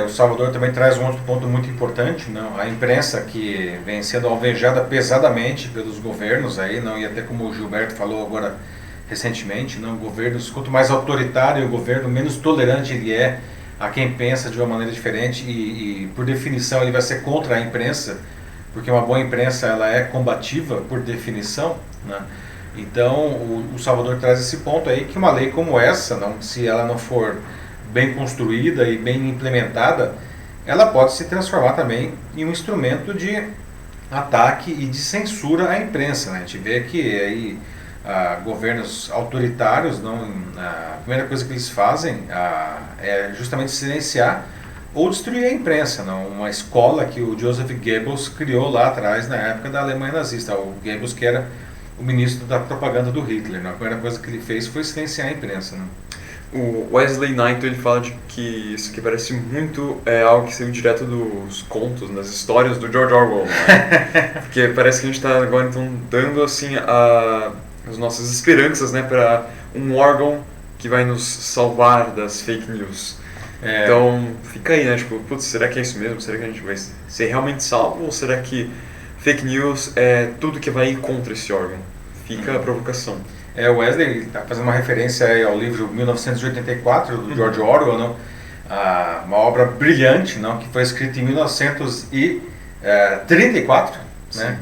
O Salvador também traz um outro ponto muito importante, não? A imprensa que vem sendo alvejada pesadamente pelos governos aí, não? E até como o Gilberto falou agora recentemente, não? Governos, quanto mais autoritário o governo, menos tolerante ele é a quem pensa de uma maneira diferente e por definição ele vai ser contra a imprensa, porque uma boa imprensa ela é combativa por definição, né? Então o Salvador traz esse ponto aí que uma lei como essa, não, se ela não for bem construída e bem implementada, ela pode se transformar também em um instrumento de ataque e de censura à imprensa, né? A gente vê que aí governos autoritários, não, a primeira coisa que eles fazem é justamente silenciar ou destruir a imprensa. Não? Uma escola que o Joseph Goebbels criou lá atrás, na época da Alemanha nazista. O Goebbels, que era o ministro da propaganda do Hitler. Não? A primeira coisa que ele fez foi silenciar a imprensa. Não? O Wesley Knight ele fala de que isso aqui parece muito algo que saiu direto dos contos, das histórias do George Orwell. Né? Porque parece que a gente está agora então dando assim as nossas esperanças, né, para um órgão que vai nos salvar das fake news. Então fica aí, né, tipo, putz, será que é isso mesmo? Será que a gente vai ser realmente salvo? Ou será que fake news é tudo que vai ir contra esse órgão? Fica a provocação. O Wesley está fazendo uma referência aí ao livro 1984 do George Orwell, não? Uma obra brilhante, não? Que foi escrita em 1934, né?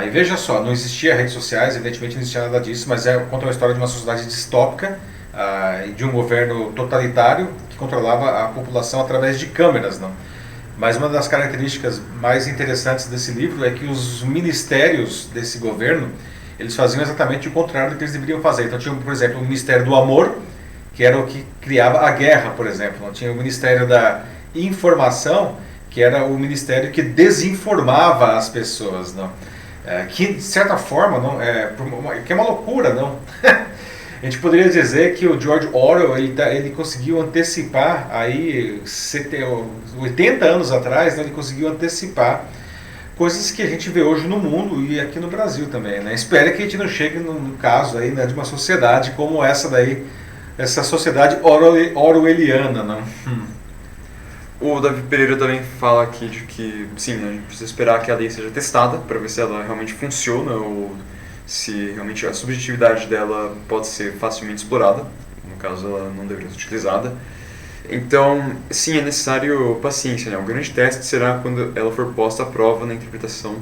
E veja só, não existia redes sociais, evidentemente não existia nada disso, mas conta uma história de uma sociedade distópica e de um governo totalitário que controlava a população através de câmeras, não? Mas uma das características mais interessantes desse livro é que os ministérios desse governo eles faziam exatamente o contrário do que eles deveriam fazer. Então tinha, por exemplo, o Ministério do Amor, que era o que criava a guerra, por exemplo. Não tinha o Ministério da Informação, que era o ministério que desinformava as pessoas, não? Que de certa forma não que é uma loucura, não? A gente poderia dizer que o George Orwell ele conseguiu antecipar aí 80 anos atrás, né, ele conseguiu antecipar coisas que a gente vê hoje no mundo e aqui no Brasil também, né? Espero que a gente não chegue no caso aí, né, de uma sociedade como essa daí, essa sociedade orwelliana, não? O Davi Pereira também fala aqui de que, sim, a gente precisa esperar que a lei seja testada para ver se ela realmente funciona ou se realmente a subjetividade dela pode ser facilmente explorada. No caso, ela não deveria ser utilizada. Então, sim, é necessário paciência, né? O grande teste será quando ela for posta à prova na interpretação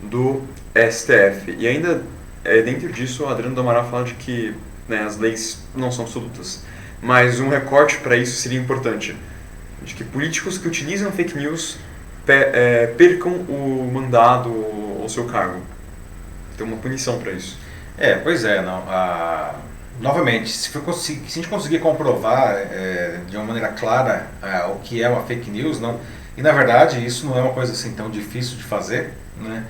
do STF. E ainda, dentro disso, o Adriano do Amaral fala de que, né, as leis não são absolutas. Mas um recorte para isso seria importante. De que políticos que utilizam fake news percam o mandado ou seu cargo. Tem uma punição para isso. Pois é, não. Novamente, se a gente conseguir comprovar de uma maneira clara o que é uma fake news, não, e na verdade isso não é uma coisa assim tão difícil de fazer, né?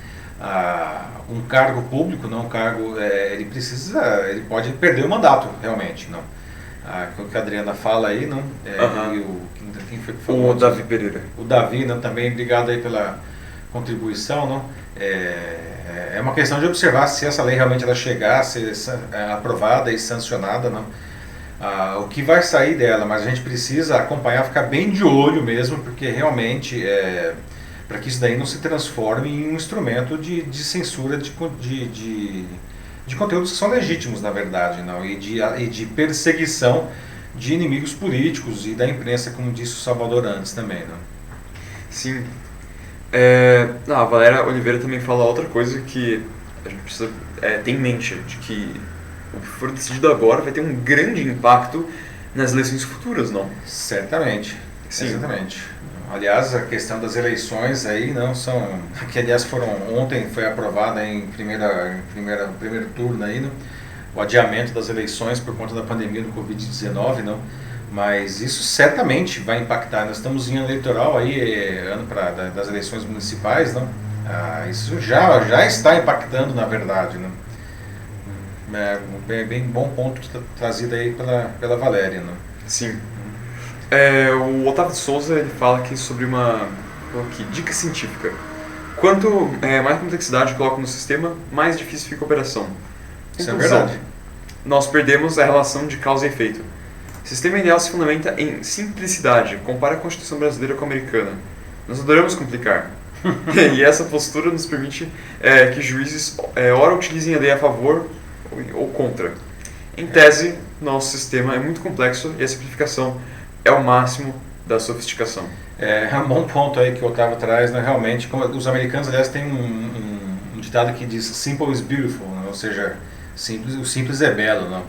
Um cargo público, não, um cargo, ele pode perder o mandato, realmente, não. O que a Adriana fala aí, não, e quem foi que falou? O Davi Pereira. O Davi, não, também, obrigado aí pela contribuição, não. É uma questão de observar se essa lei realmente ela chegar a ser aprovada e sancionada, não. O que vai sair dela, mas a gente precisa acompanhar, ficar bem de olho mesmo, porque realmente para que isso daí não se transforme em um instrumento de censura de conteúdos que são legítimos, na verdade, não, e de perseguição de inimigos políticos e da imprensa, como disse o Salvador antes também, não. Sim. A Valéria Oliveira também fala outra coisa que a gente precisa ter em mente, de que o que for decidido agora vai ter um grande impacto nas eleições futuras, não? Certamente, sim. Exatamente. Aliás, a questão das eleições aí não são, que aliás ontem foi aprovada em primeiro turno aí, não? O adiamento das eleições por conta da pandemia do Covid-19, não? Mas isso certamente vai impactar. Nós estamos em ano eleitoral aí, ano das eleições municipais, não? Isso já está impactando, na verdade, não? Bem bom ponto trazido aí pela Valéria, não? Sim. O Otávio de Souza ele fala aqui sobre uma dica científica. Quanto mais complexidade coloca no sistema, mais difícil fica a operação. Isso é verdade. Nós perdemos a relação de causa e efeito. O sistema ideal se fundamenta em simplicidade. Compara a Constituição brasileira com a americana. Nós adoramos complicar. E essa postura nos permite que juízes ora utilizem a lei a favor ou contra. Em tese, nosso sistema é muito complexo e a simplificação é o máximo da sofisticação. É um bom ponto aí que o Otávio traz, né? Realmente, como os americanos, aliás, têm um ditado que diz simple is beautiful, né? Ou seja, o simples é belo, não?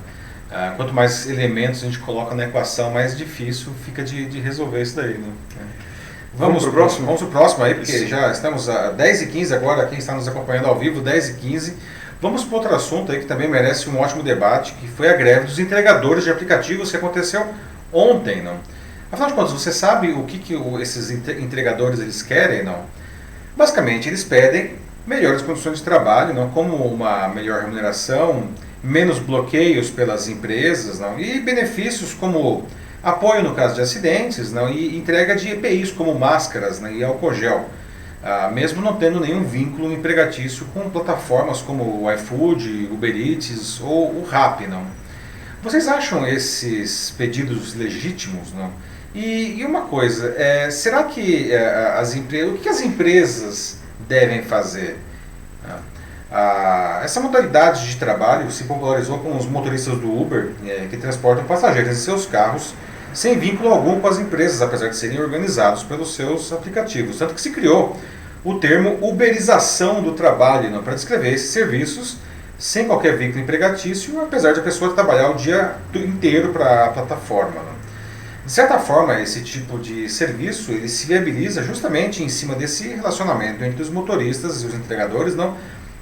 Quanto mais elementos a gente coloca na equação, mais difícil fica de resolver isso daí, né? Vamos pro próximo? Vamos pro próximo aí, porque já estamos a 10h15 agora, quem está nos acompanhando ao vivo, 10h15. Vamos para outro assunto aí que também merece um ótimo debate, que foi a greve dos entregadores de aplicativos que aconteceu ontem, não? Afinal de contas, você sabe o que esses entregadores eles querem, não? Basicamente, eles pedem melhores condições de trabalho, não? Como uma melhor remuneração, menos bloqueios pelas empresas, não? E benefícios como apoio no caso de acidentes, não? E entrega de EPIs como máscaras, né? E álcool gel, mesmo não tendo nenhum vínculo empregatício com plataformas como o iFood, Uber Eats ou o Rappi, não? Vocês acham esses pedidos legítimos, não? E uma coisa, será que o que as empresas devem fazer? Essa modalidade de trabalho se popularizou com os motoristas do Uber, que transportam passageiros em seus carros sem vínculo algum com as empresas, apesar de serem organizados pelos seus aplicativos. Tanto que se criou o termo uberização do trabalho, para descrever esses serviços sem qualquer vínculo empregatício, apesar de a pessoa trabalhar o dia inteiro para a plataforma. Não? De certa forma, esse tipo de serviço ele se viabiliza justamente em cima desse relacionamento entre os motoristas e os entregadores, não?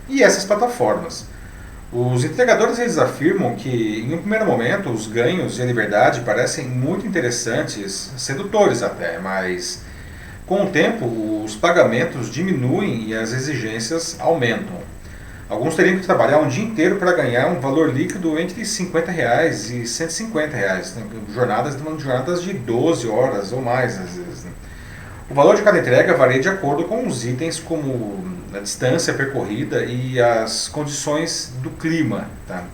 E essas plataformas. Os entregadores eles afirmam que, em um primeiro momento, os ganhos e a liberdade parecem muito interessantes, sedutores até, mas com o tempo os pagamentos diminuem e as exigências aumentam. Alguns teriam que trabalhar um dia inteiro para ganhar um valor líquido entre R$50 e R$150, jornadas de 12 horas ou mais às vezes. Né? O valor de cada entrega varia de acordo com os itens como a distância percorrida e as condições do clima. Tá?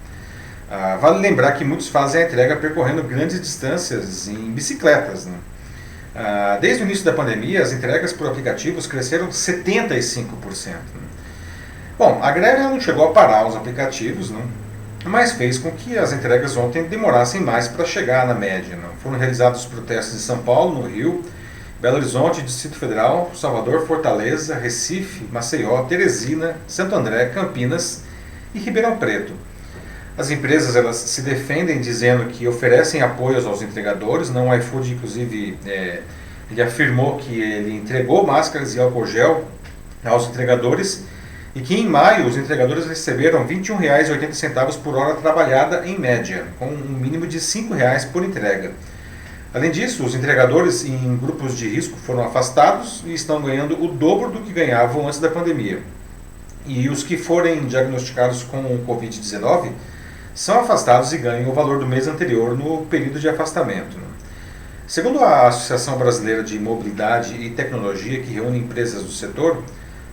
Vale lembrar que muitos fazem a entrega percorrendo grandes distâncias em bicicletas. Né? Desde o início da pandemia, as entregas por aplicativos cresceram 75%. Né? Bom, a greve não chegou a parar os aplicativos, né? Mas fez com que as entregas ontem demorassem mais para chegar na média. Né? Foram realizados protestos em São Paulo, no Rio, Belo Horizonte, Distrito Federal, Salvador, Fortaleza, Recife, Maceió, Teresina, Santo André, Campinas e Ribeirão Preto. As empresas elas se defendem dizendo que oferecem apoios aos entregadores, não o iFood, inclusive, ele afirmou que ele entregou máscaras e álcool gel aos entregadores e que em maio os entregadores receberam R$ 21,80 por hora trabalhada em média, com um mínimo de R$ 5,00 por entrega. Além disso, os entregadores em grupos de risco foram afastados e estão ganhando o dobro do que ganhavam antes da pandemia. E os que forem diagnosticados com o Covid-19 são afastados e ganham o valor do mês anterior no período de afastamento. Segundo a Associação Brasileira de Mobilidade e Tecnologia, que reúne empresas do setor,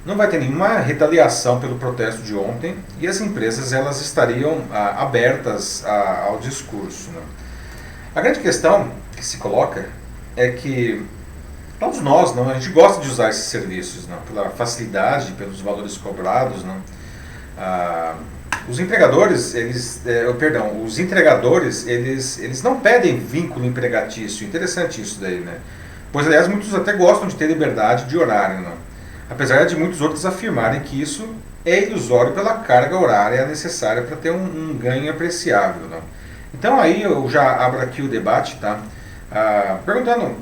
não vai ter nenhuma retaliação pelo protesto de ontem e as empresas elas estariam abertas ao discurso. Né? A grande questão que se coloca é que todos nós, não, a gente gosta de usar esses serviços, não, pela facilidade, pelos valores cobrados. Não. Os entregadores, os entregadores, eles não pedem vínculo empregatício. Interessante isso daí, né? Pois, aliás, muitos até gostam de ter liberdade de horário, não? Apesar de muitos outros afirmarem que isso é ilusório pela carga horária necessária para ter um ganho apreciável. Não? Então aí eu já abro aqui o debate, tá? Perguntando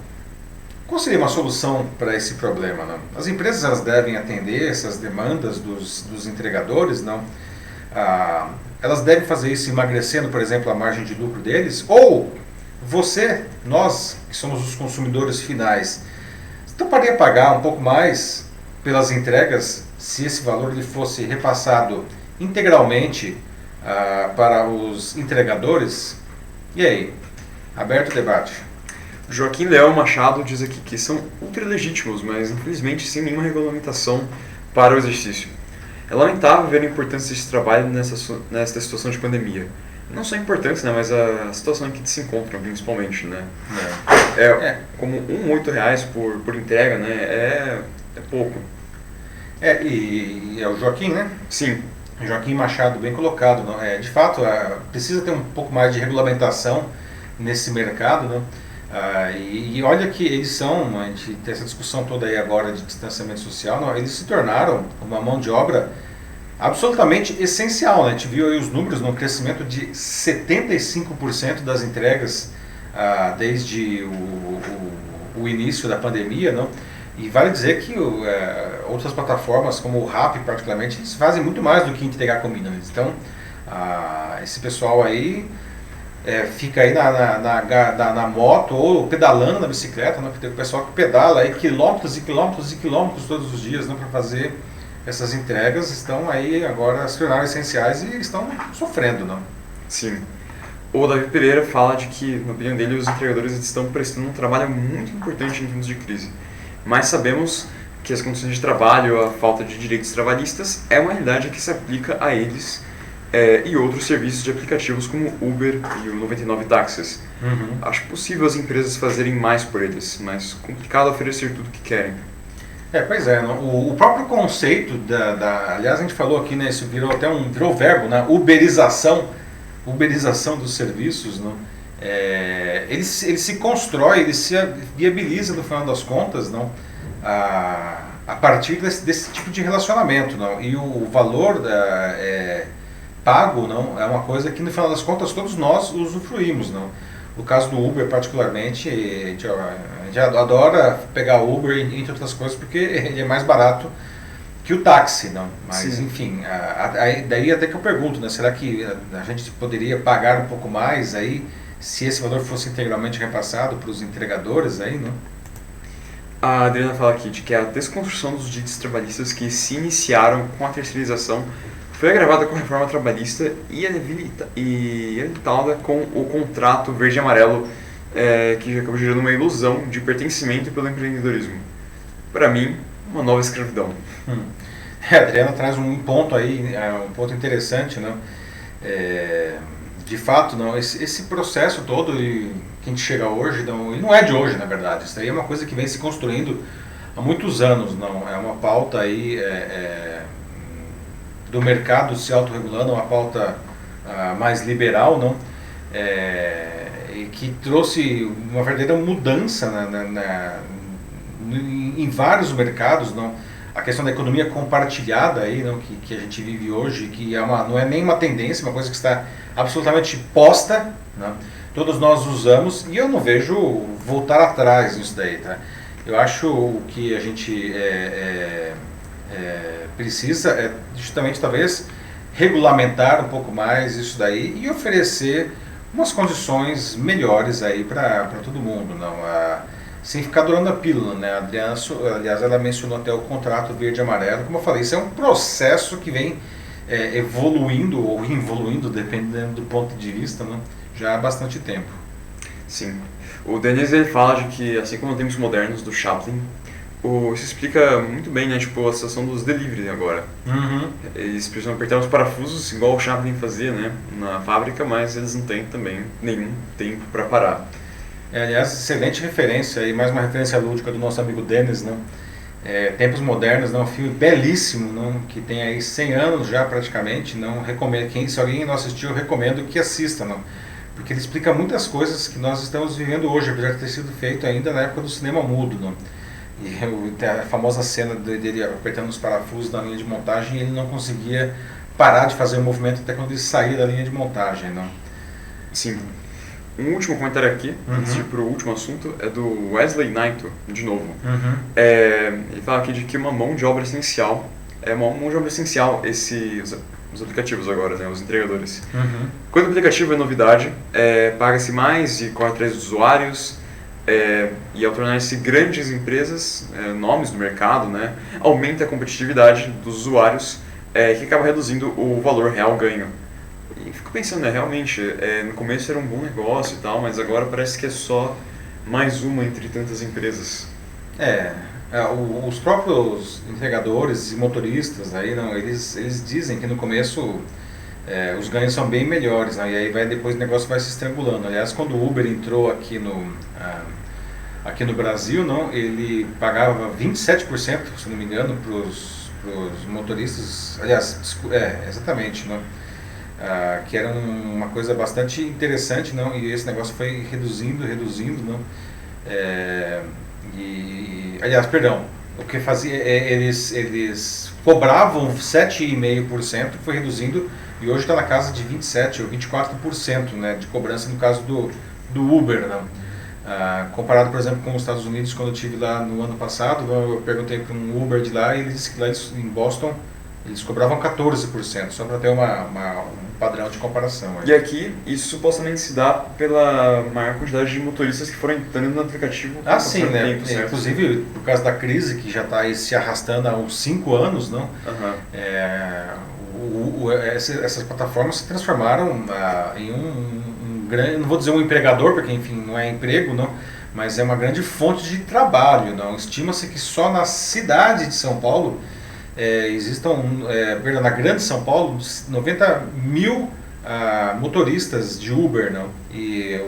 qual seria uma solução para esse problema. Não? As empresas elas devem atender essas demandas dos entregadores, não? Elas devem fazer isso emagrecendo, por exemplo, a margem de lucro deles? Ou nós que somos os consumidores finais, toparia pagar um pouco mais pelas entregas, se esse valor ele fosse repassado integralmente para os entregadores? E aí? Aberto o debate. Joaquim Leão Machado diz aqui que são ultra legítimos, mas infelizmente sem nenhuma regulamentação para o exercício. É lamentável ver a importância desse trabalho nesta situação de pandemia. Não só a importância, né, mas a situação em que se encontram, principalmente. Né? Como R$1,08 por entrega, né, é pouco. E é o Joaquim, né? Sim. Joaquim Machado, bem colocado. Não? De fato, precisa ter um pouco mais de regulamentação nesse mercado. Não? E olha que eles são, a gente tem essa discussão toda aí agora de distanciamento social, não, eles se tornaram uma mão de obra absolutamente essencial, né? A gente viu aí os números no crescimento de 75% das entregas desde o início da pandemia, não? E vale dizer que outras plataformas, como o Rappi particularmente, eles fazem muito mais do que entregar comida. Então, esse pessoal aí fica aí na moto ou pedalando na bicicleta, né? Porque tem o pessoal que pedala aí quilômetros e quilômetros e quilômetros todos os dias, né, para fazer essas entregas, estão aí agora se tornaram essenciais e estão sofrendo, não? Sim. O Davi Pereira fala de que, na opinião dele, os entregadores estão prestando um trabalho muito importante em tempos de crise. Mas sabemos que as condições de trabalho, a falta de direitos trabalhistas, é uma realidade que se aplica a eles e outros serviços de aplicativos como Uber e o 99 Táxis. Acho possível as empresas fazerem mais por eles, mas complicado oferecer tudo o que querem. Pois é, o próprio conceito aliás a gente falou aqui, né, isso virou até virou verbo, né, uberização dos serviços, não? Ele se constrói, ele se viabiliza no final das contas, não? A partir desse tipo de relacionamento, não? E o valor pago, não, é uma coisa que no final das contas todos nós usufruímos, não? No caso do Uber particularmente, a gente adora pegar Uber, entre outras coisas, porque ele é mais barato que o táxi, não? Mas sim, enfim, daí até que eu pergunto, né, será que a gente poderia pagar um pouco mais aí, se esse valor fosse integralmente repassado para os entregadores aí, não? A Adriana fala aqui de que a desconstrução dos direitos trabalhistas que se iniciaram com a terceirização foi agravada com a reforma trabalhista e editada com o contrato verde e amarelo, que acabou gerando uma ilusão de pertencimento pelo empreendedorismo. Para mim, uma nova escravidão. A Adriana traz um ponto aí, um ponto interessante, né? De fato, não, esse processo todo que a gente chega hoje, não, e não é de hoje, na verdade, isso aí é uma coisa que vem se construindo há muitos anos, não, é uma pauta aí do mercado se autorregulando, uma pauta mais liberal, não, e que trouxe uma verdadeira mudança em vários mercados, não, a questão da economia compartilhada aí, não, que a gente vive hoje, que não é nem uma tendência, uma coisa que está absolutamente posta, né? Todos nós usamos e eu não vejo voltar atrás nisso daí, tá? Eu acho que a gente precisa justamente talvez regulamentar um pouco mais isso daí e oferecer umas condições melhores aí para todo mundo, não? Sem ficar durando a pílula, né? A Adriana, aliás, ela mencionou até o contrato verde e amarelo. Como eu falei, isso é um processo que vem evoluindo ou involuindo, dependendo do ponto de vista, né? Já há bastante tempo. Sim. O Denis, ele fala de que, assim como tempos modernos do Chaplin, isso explica muito bem, né, tipo, a situação dos delivery agora. Eles precisam apertar os parafusos, igual o Chaplin fazia, né, na fábrica, mas eles não têm também nenhum tempo para parar. Aliás, excelente referência, e mais uma referência lúdica do nosso amigo Denis, não? Tempos Modernos, não? Um filme belíssimo, não? Que tem aí 100 anos já praticamente, não? Recomendo, se alguém não assistiu, eu recomendo que assista, não? Porque ele explica muitas coisas que nós estamos vivendo hoje, apesar de ter sido feito ainda na época do cinema mudo, não? E a famosa cena dele apertando os parafusos na linha de montagem, e ele não conseguia parar de fazer o movimento até quando ele saía da linha de montagem, não? Sim. Um último comentário aqui, antes de ir para o último assunto, é do Wesley Naito, de novo. Ele fala aqui de que uma mão de obra essencial, os aplicativos agora, né, os entregadores. Quando o aplicativo é novidade, paga-se mais e corre atrás dos usuários, e ao tornar-se grandes empresas, nomes do mercado, né, aumenta a competitividade dos usuários, que acaba reduzindo o valor real ganho. E fico pensando, realmente, no começo era um bom negócio e tal, mas agora parece que é só mais uma entre tantas empresas. Os próprios entregadores e motoristas, aí, não, eles dizem que no começo os ganhos são bem melhores, né, e aí depois o negócio vai se estrangulando. Aliás, quando o Uber entrou aqui no Brasil, não, ele pagava 27%, se não me engano, para os motoristas, aliás, exatamente, não? que era uma coisa bastante interessante, não? E esse negócio foi reduzindo, não? Aliás, perdão, o que fazia, eles cobravam 7,5%, foi reduzindo, e hoje está na casa de 27% ou 24%, né, de cobrança no caso do Uber, não? Comparado, por exemplo, com os Estados Unidos, quando eu estive lá no ano passado, eu perguntei para um Uber de lá, e ele disse que lá em Boston eles cobravam 14%, só para ter um padrão de comparação. E aqui, isso supostamente se dá pela maior quantidade de motoristas que foram entrando no aplicativo. Sim, né? Inclusive, por causa da crise que já está aí se arrastando há uns 5 anos, não? Essas plataformas se transformaram em um grande, não vou dizer um empregador, porque enfim não é emprego, não, mas é uma grande fonte de trabalho, não. Estima-se que só na cidade de São Paulo existam, na grande São Paulo, 90 mil motoristas de Uber, não? E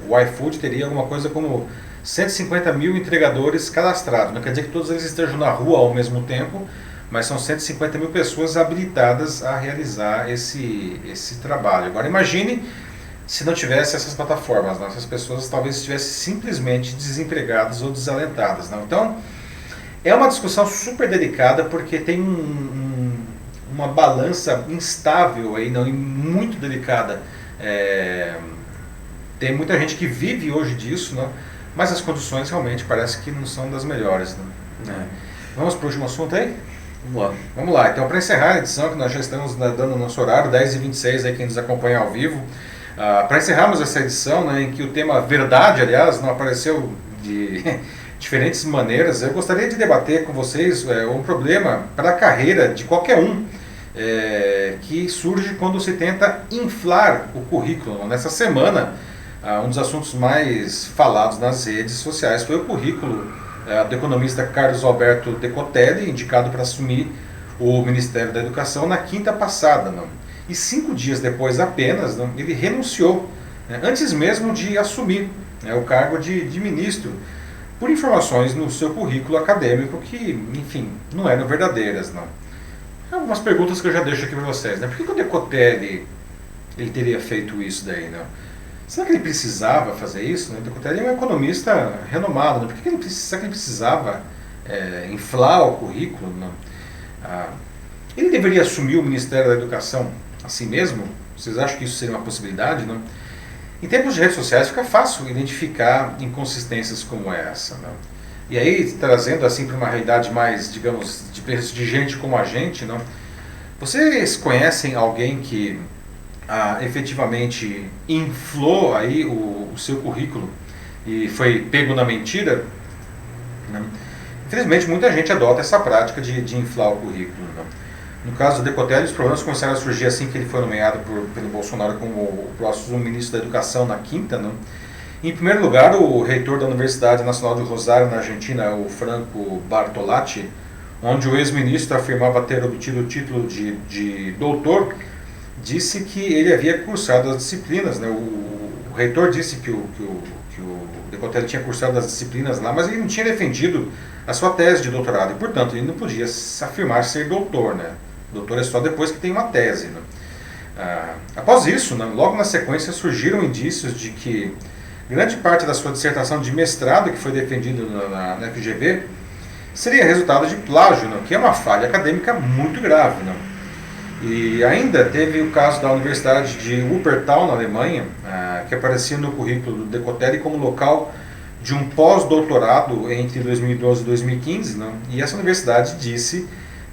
o iFood teria alguma coisa como 150 mil entregadores cadastrados. Não quer dizer que todos eles estejam na rua ao mesmo tempo, mas são 150 mil pessoas habilitadas a realizar esse trabalho. Agora imagine se não tivesse essas plataformas, não? Essas pessoas talvez estivessem simplesmente desempregadas ou desalentadas, não? Então, é uma discussão super delicada, porque tem uma balança instável aí, não, e muito delicada. Tem muita gente que vive hoje disso, não, mas as condições realmente parece que não são das melhores. Não. Vamos para o último assunto aí? Vamos lá. Então, para encerrar a edição, que nós já estamos dando o nosso horário, 10h26, aí, quem nos acompanha ao vivo, para encerrarmos essa edição, né, em que o tema verdade, aliás, não apareceu de diferentes maneiras, eu gostaria de debater com vocês um problema para a carreira de qualquer um que surge quando se tenta inflar o currículo. Nessa semana, um dos assuntos mais falados nas redes sociais foi o currículo do economista Carlos Alberto Decotelli, indicado para assumir o Ministério da Educação na quinta passada. Não? E 5 dias depois apenas, não, ele renunciou, né, antes mesmo de assumir o cargo de ministro, por informações no seu currículo acadêmico que, enfim, não eram verdadeiras. Não. Algumas perguntas que eu já deixo aqui para vocês. Né? Por que o Decotelli ele teria feito isso daí? Não? Será que ele precisava fazer isso? Né? O Decotelli é um economista renomado. Não? Por que será que ele precisava inflar o currículo? Não? Ele deveria assumir o Ministério da Educação assim mesmo? Vocês acham que isso seria uma possibilidade? Não? Em tempos de redes sociais fica fácil identificar inconsistências como essa. Não? E aí, trazendo assim para uma realidade mais, digamos, de gente como a gente, não? Vocês conhecem alguém que efetivamente inflou aí o seu currículo e foi pego na mentira? Não? Infelizmente, muita gente adota essa prática de inflar o currículo. Não? No caso do Decotelli, os problemas começaram a surgir assim que ele foi nomeado pelo Bolsonaro como o próximo ministro da Educação na quinta. Não? Em primeiro lugar, o reitor da Universidade Nacional de Rosário, na Argentina, o Franco Bartolatti, onde o ex-ministro afirmava ter obtido o título de doutor, disse que ele havia cursado as disciplinas. Né? O reitor disse que o Decotelli tinha cursado as disciplinas lá, mas ele não tinha defendido a sua tese de doutorado, e, portanto, ele não podia afirmar ser doutor. Né? Doutor é só depois que tem uma tese. Né? Após isso, né, logo na sequência, surgiram indícios de que grande parte da sua dissertação de mestrado, que foi defendida na FGV, seria resultado de plágio, né, que é uma falha acadêmica muito grave. Né? E ainda teve o caso da Universidade de Wuppertal, na Alemanha, que aparecia no currículo do Decotelli como local de um pós-doutorado entre 2012 e 2015, né? E essa universidade disse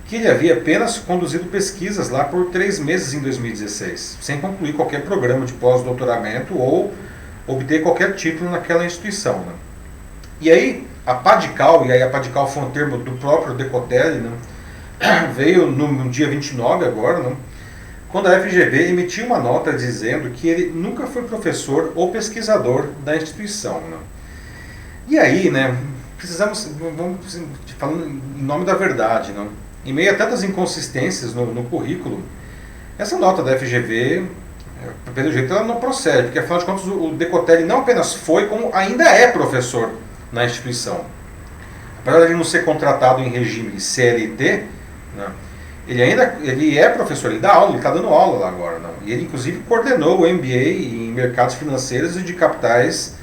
que ele havia apenas conduzido pesquisas lá por 3 meses em 2016, sem concluir qualquer programa de pós-doutoramento ou obter qualquer título naquela instituição. Né? E aí, a pá de cal, e aí a pá de cal foi um termo do próprio Decotelli, né? Veio no dia 29 agora, né? Quando a FGV emitiu uma nota dizendo que ele nunca foi professor ou pesquisador da instituição. Né? E aí, né, vamos falando em nome da verdade, não? Em meio a tantas inconsistências no currículo, essa nota da FGV, pelo jeito, ela não procede, porque afinal de contas o Decotelli não apenas foi, como ainda é professor na instituição. Apesar de ele não ser contratado em regime CLT, né, ele é professor, ele dá aula, ele está dando aula lá agora, não. E ele inclusive coordenou o MBA em mercados financeiros e de capitais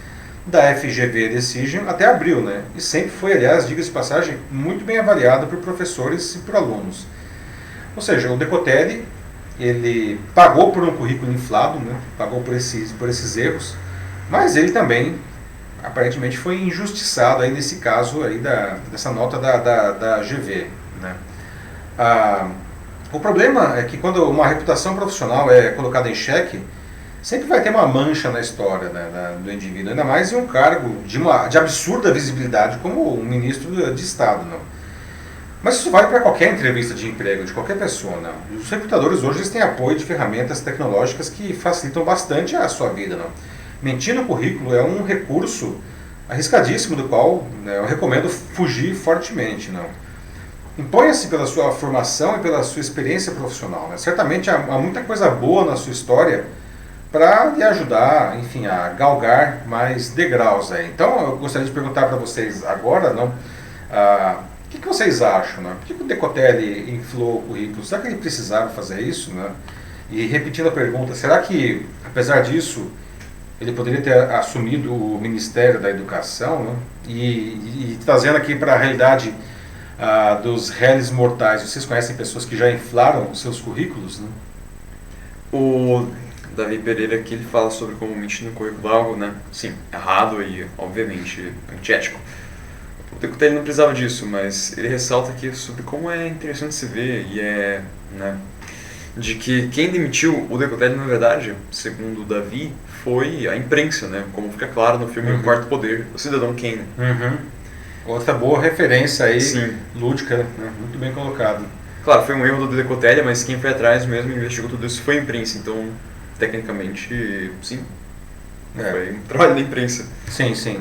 da FGV Decision até abril, né? E sempre foi, aliás, diga-se de passagem, muito bem avaliado por professores e por alunos. Ou seja, o Decotelli, ele pagou por um currículo inflado, né? Pagou por esses erros, mas ele também aparentemente foi injustiçado aí nesse caso aí dessa nota da GV, né? O problema é que quando uma reputação profissional é colocada em xeque, sempre vai ter uma mancha na história, né, do indivíduo, ainda mais em um cargo de absurda visibilidade como um ministro de Estado. Não. Mas isso vale para qualquer entrevista de emprego, de qualquer pessoa. Não. Os recrutadores hoje eles têm apoio de ferramentas tecnológicas que facilitam bastante a sua vida. Não. Mentir no currículo é um recurso arriscadíssimo do qual, né, eu recomendo fugir fortemente. Não. Imponha-se pela sua formação e pela sua experiência profissional. Né? Certamente há muita coisa boa na sua história para lhe ajudar, enfim, a galgar mais degraus aí. Então, eu gostaria de perguntar para vocês agora, não, o que vocês acham? Né? Por que o Decotelli inflou o currículo? Será que ele precisava fazer isso? Né? E repetindo a pergunta, será que, apesar disso, ele poderia ter assumido o Ministério da Educação? Né? E trazendo aqui para a realidade dos réis mortais, vocês conhecem pessoas que já inflaram os seus currículos? Né? O Davi Pereira aqui ele fala sobre como mentir no currículo é algo, né? Sim, errado e, obviamente, antiético. O Decotelli não precisava disso, mas ele ressalta aqui sobre como é interessante se ver e né, de que quem demitiu o Decotelli, na verdade, segundo o Davi, foi a imprensa, né? Como fica claro no filme O Quarto Poder, o Cidadão Kane. Outra boa referência aí, sim, lúdica, né? Muito bem colocado. Claro, foi um erro do Decotelli, mas quem foi atrás mesmo e investigou tudo isso foi a imprensa, então, tecnicamente, sim, foi um trabalho da imprensa. Sim, sim.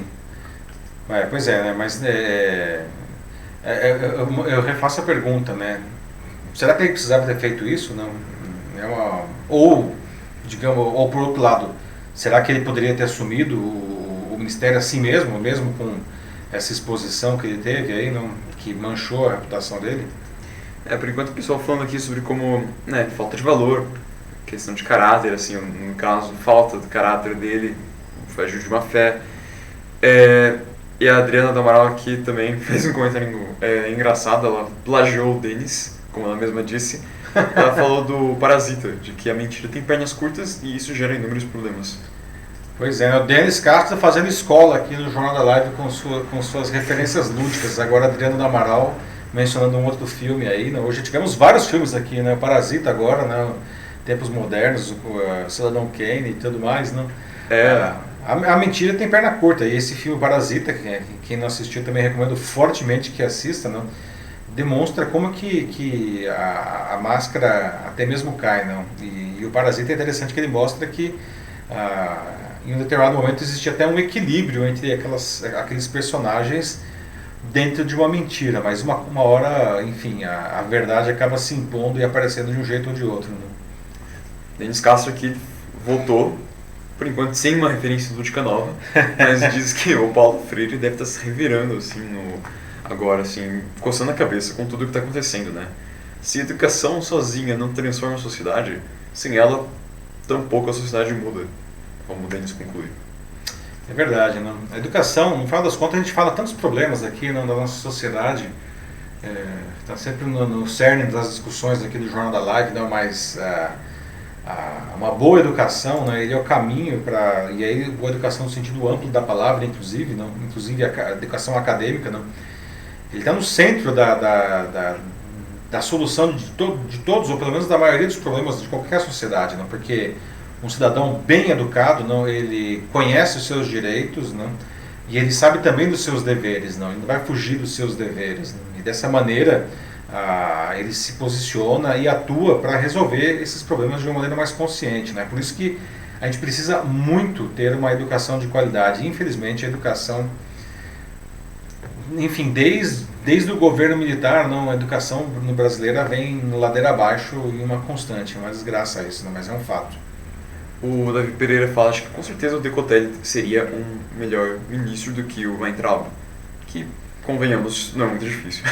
Pois é, né? Mas eu refaço a pergunta, né? Será que ele precisava ter feito isso? Não. Ou, digamos, ou por outro lado, será que ele poderia ter assumido o ministério assim mesmo com essa exposição que ele teve aí, não, que manchou a reputação dele? Por enquanto o pessoal falando aqui sobre como, né, falta de valor, questão de caráter, assim, no caso, falta do caráter dele, fugiu de má fé. E a Adriana do Amaral aqui também fez um comentário engraçado, ela plagiou o Denis, como ela mesma disse. Ela falou do Parasita, de que a mentira tem pernas curtas e isso gera inúmeros problemas. Pois é, o Denis Castro fazendo escola aqui no Jornal da Live com suas referências lúdicas. Agora a Adriana do Amaral mencionando um outro filme aí. Né? Hoje tivemos vários filmes aqui, né? O Parasita agora, né? Tempos Modernos, o Cidadão Kane e tudo mais. Né? A mentira tem perna curta. E esse filme Parasita, quem não assistiu também recomendo fortemente que assista, né? Demonstra como que a máscara até mesmo cai. Não? E o Parasita é interessante que ele mostra que em um determinado momento existia até um equilíbrio entre aqueles personagens dentro de uma mentira, mas uma hora, enfim, a verdade acaba se impondo e aparecendo de um jeito ou de outro. Né? Denis Castro aqui voltou, por enquanto sem uma referência lúdica nova, mas diz que o Paulo Freire deve estar se revirando assim, agora, assim, coçando a cabeça com tudo o que está acontecendo, né? Se a educação sozinha não transforma a sociedade, sem ela, tampouco a sociedade muda. Como o Denis conclui. É verdade, né? A educação, no final das contas, a gente fala tantos problemas aqui, né, da nossa sociedade, está sempre no cerne das discussões aqui do Jornal da Live, né, mas uma boa educação, né, ele é o caminho para, e aí boa educação no sentido amplo da palavra, inclusive, não, inclusive a educação acadêmica, não, ele está no centro da solução de todos, ou pelo menos da maioria dos problemas de qualquer sociedade, não, porque um cidadão bem educado, não, ele conhece os seus direitos, não, e ele sabe também dos seus deveres, não, ele não vai fugir dos seus deveres. Não, e dessa maneira ele se posiciona e atua para resolver esses problemas de uma maneira mais consciente. Né? Por isso que a gente precisa muito ter uma educação de qualidade. Infelizmente, a educação, enfim, desde o governo militar, não, a educação no brasileira vem ladeira abaixo e uma constante, uma desgraça isso, não, mas é um fato. O Davi Pereira fala que com certeza o Decotelli seria um melhor ministro do que o Weintraub, que convenhamos, não é muito difícil.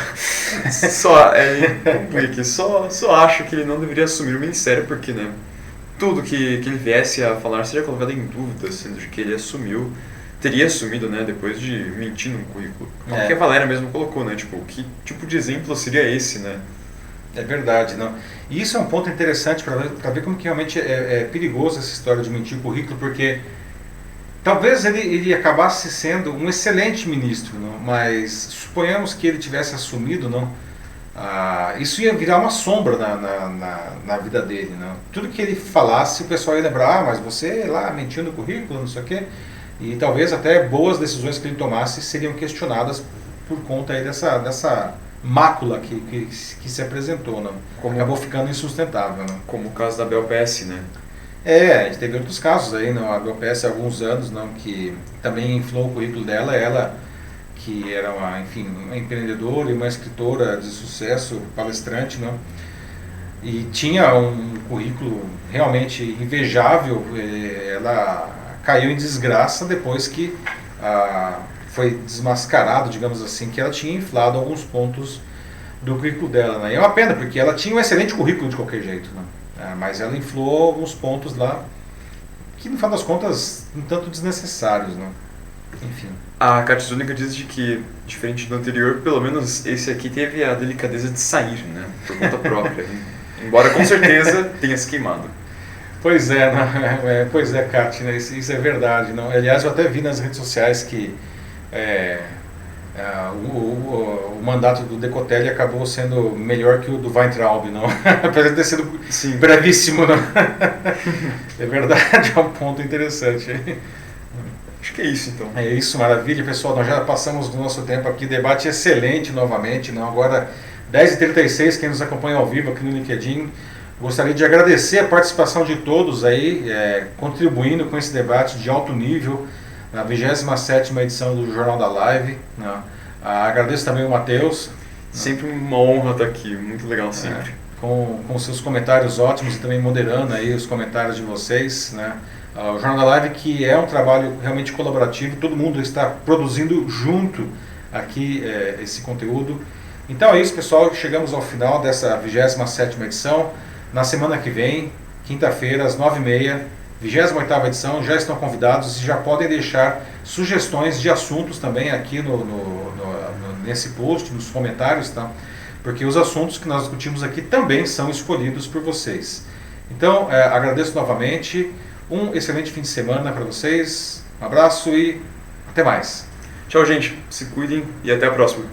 Só acho que ele não deveria assumir o ministério porque, né, tudo que ele viesse a falar seria colocado em dúvida, sendo que ele teria assumido, né, depois de mentir no currículo. Como que a Valéria mesmo colocou, né, tipo, que tipo de exemplo seria esse, né? É verdade, não. E isso é um ponto interessante para ver como que realmente é perigoso essa história de mentir o currículo, porque talvez ele acabasse sendo um excelente ministro, não? Mas suponhamos que ele tivesse assumido, não? Isso ia virar uma sombra na vida dele, não? Tudo que ele falasse, o pessoal ia lembrar, mas você lá mentiu no currículo, não sei o quê. E talvez até boas decisões que ele tomasse seriam questionadas por conta aí dessa mácula que se apresentou, não? Acabou ficando insustentável, não? Como o caso da BelPS, né? A gente teve outros casos aí, não? A BelPS há alguns anos, não? Que também inflou o currículo dela, ela que era uma empreendedora e uma escritora de sucesso, palestrante, não? E tinha um currículo realmente invejável. Ela caiu em desgraça depois que foi desmascarado, digamos assim, que ela tinha inflado alguns pontos do currículo dela, né? E é uma pena, porque ela tinha um excelente currículo de qualquer jeito, né? Mas ela inflou alguns pontos lá que, no final das contas, um tanto desnecessários, né? Enfim. A Kátia Zúñiga diz de que, diferente do anterior, pelo menos esse aqui teve a delicadeza de sair, né? Por conta própria. Embora com certeza tenha se queimado. Pois é, pois é, Kátia, né? Isso é verdade. Não? Aliás, eu até vi nas redes sociais que o mandato do Decotelli acabou sendo melhor que o do Weintraub, não? Apesar de ter sido brevíssimo. Não? É verdade, é um ponto interessante. Acho que é isso, então. É isso, maravilha, pessoal. Nós já passamos do nosso tempo aqui, debate excelente novamente. Não? Agora, 10h36, quem nos acompanha ao vivo aqui no LinkedIn. Gostaria de agradecer a participação de todos aí, contribuindo com esse debate de alto nível, na 27ª edição do Jornal da Live. Né? Agradeço também o Matheus. Sempre uma honra estar aqui, muito legal sempre. Com seus comentários ótimos e também moderando aí os comentários de vocês. Né? O Jornal da Live, que é um trabalho realmente colaborativo, todo mundo está produzindo junto aqui esse conteúdo. Então é isso, pessoal, chegamos ao final dessa 27ª edição. Na semana que vem, quinta-feira, às 9h30, 28ª edição, já estão convidados e já podem deixar sugestões de assuntos também aqui nesse post, nos comentários, tá? Porque os assuntos que nós discutimos aqui também são escolhidos por vocês. Então, agradeço novamente, um excelente fim de semana para vocês, um abraço e até mais. Tchau, gente, se cuidem e até a próxima.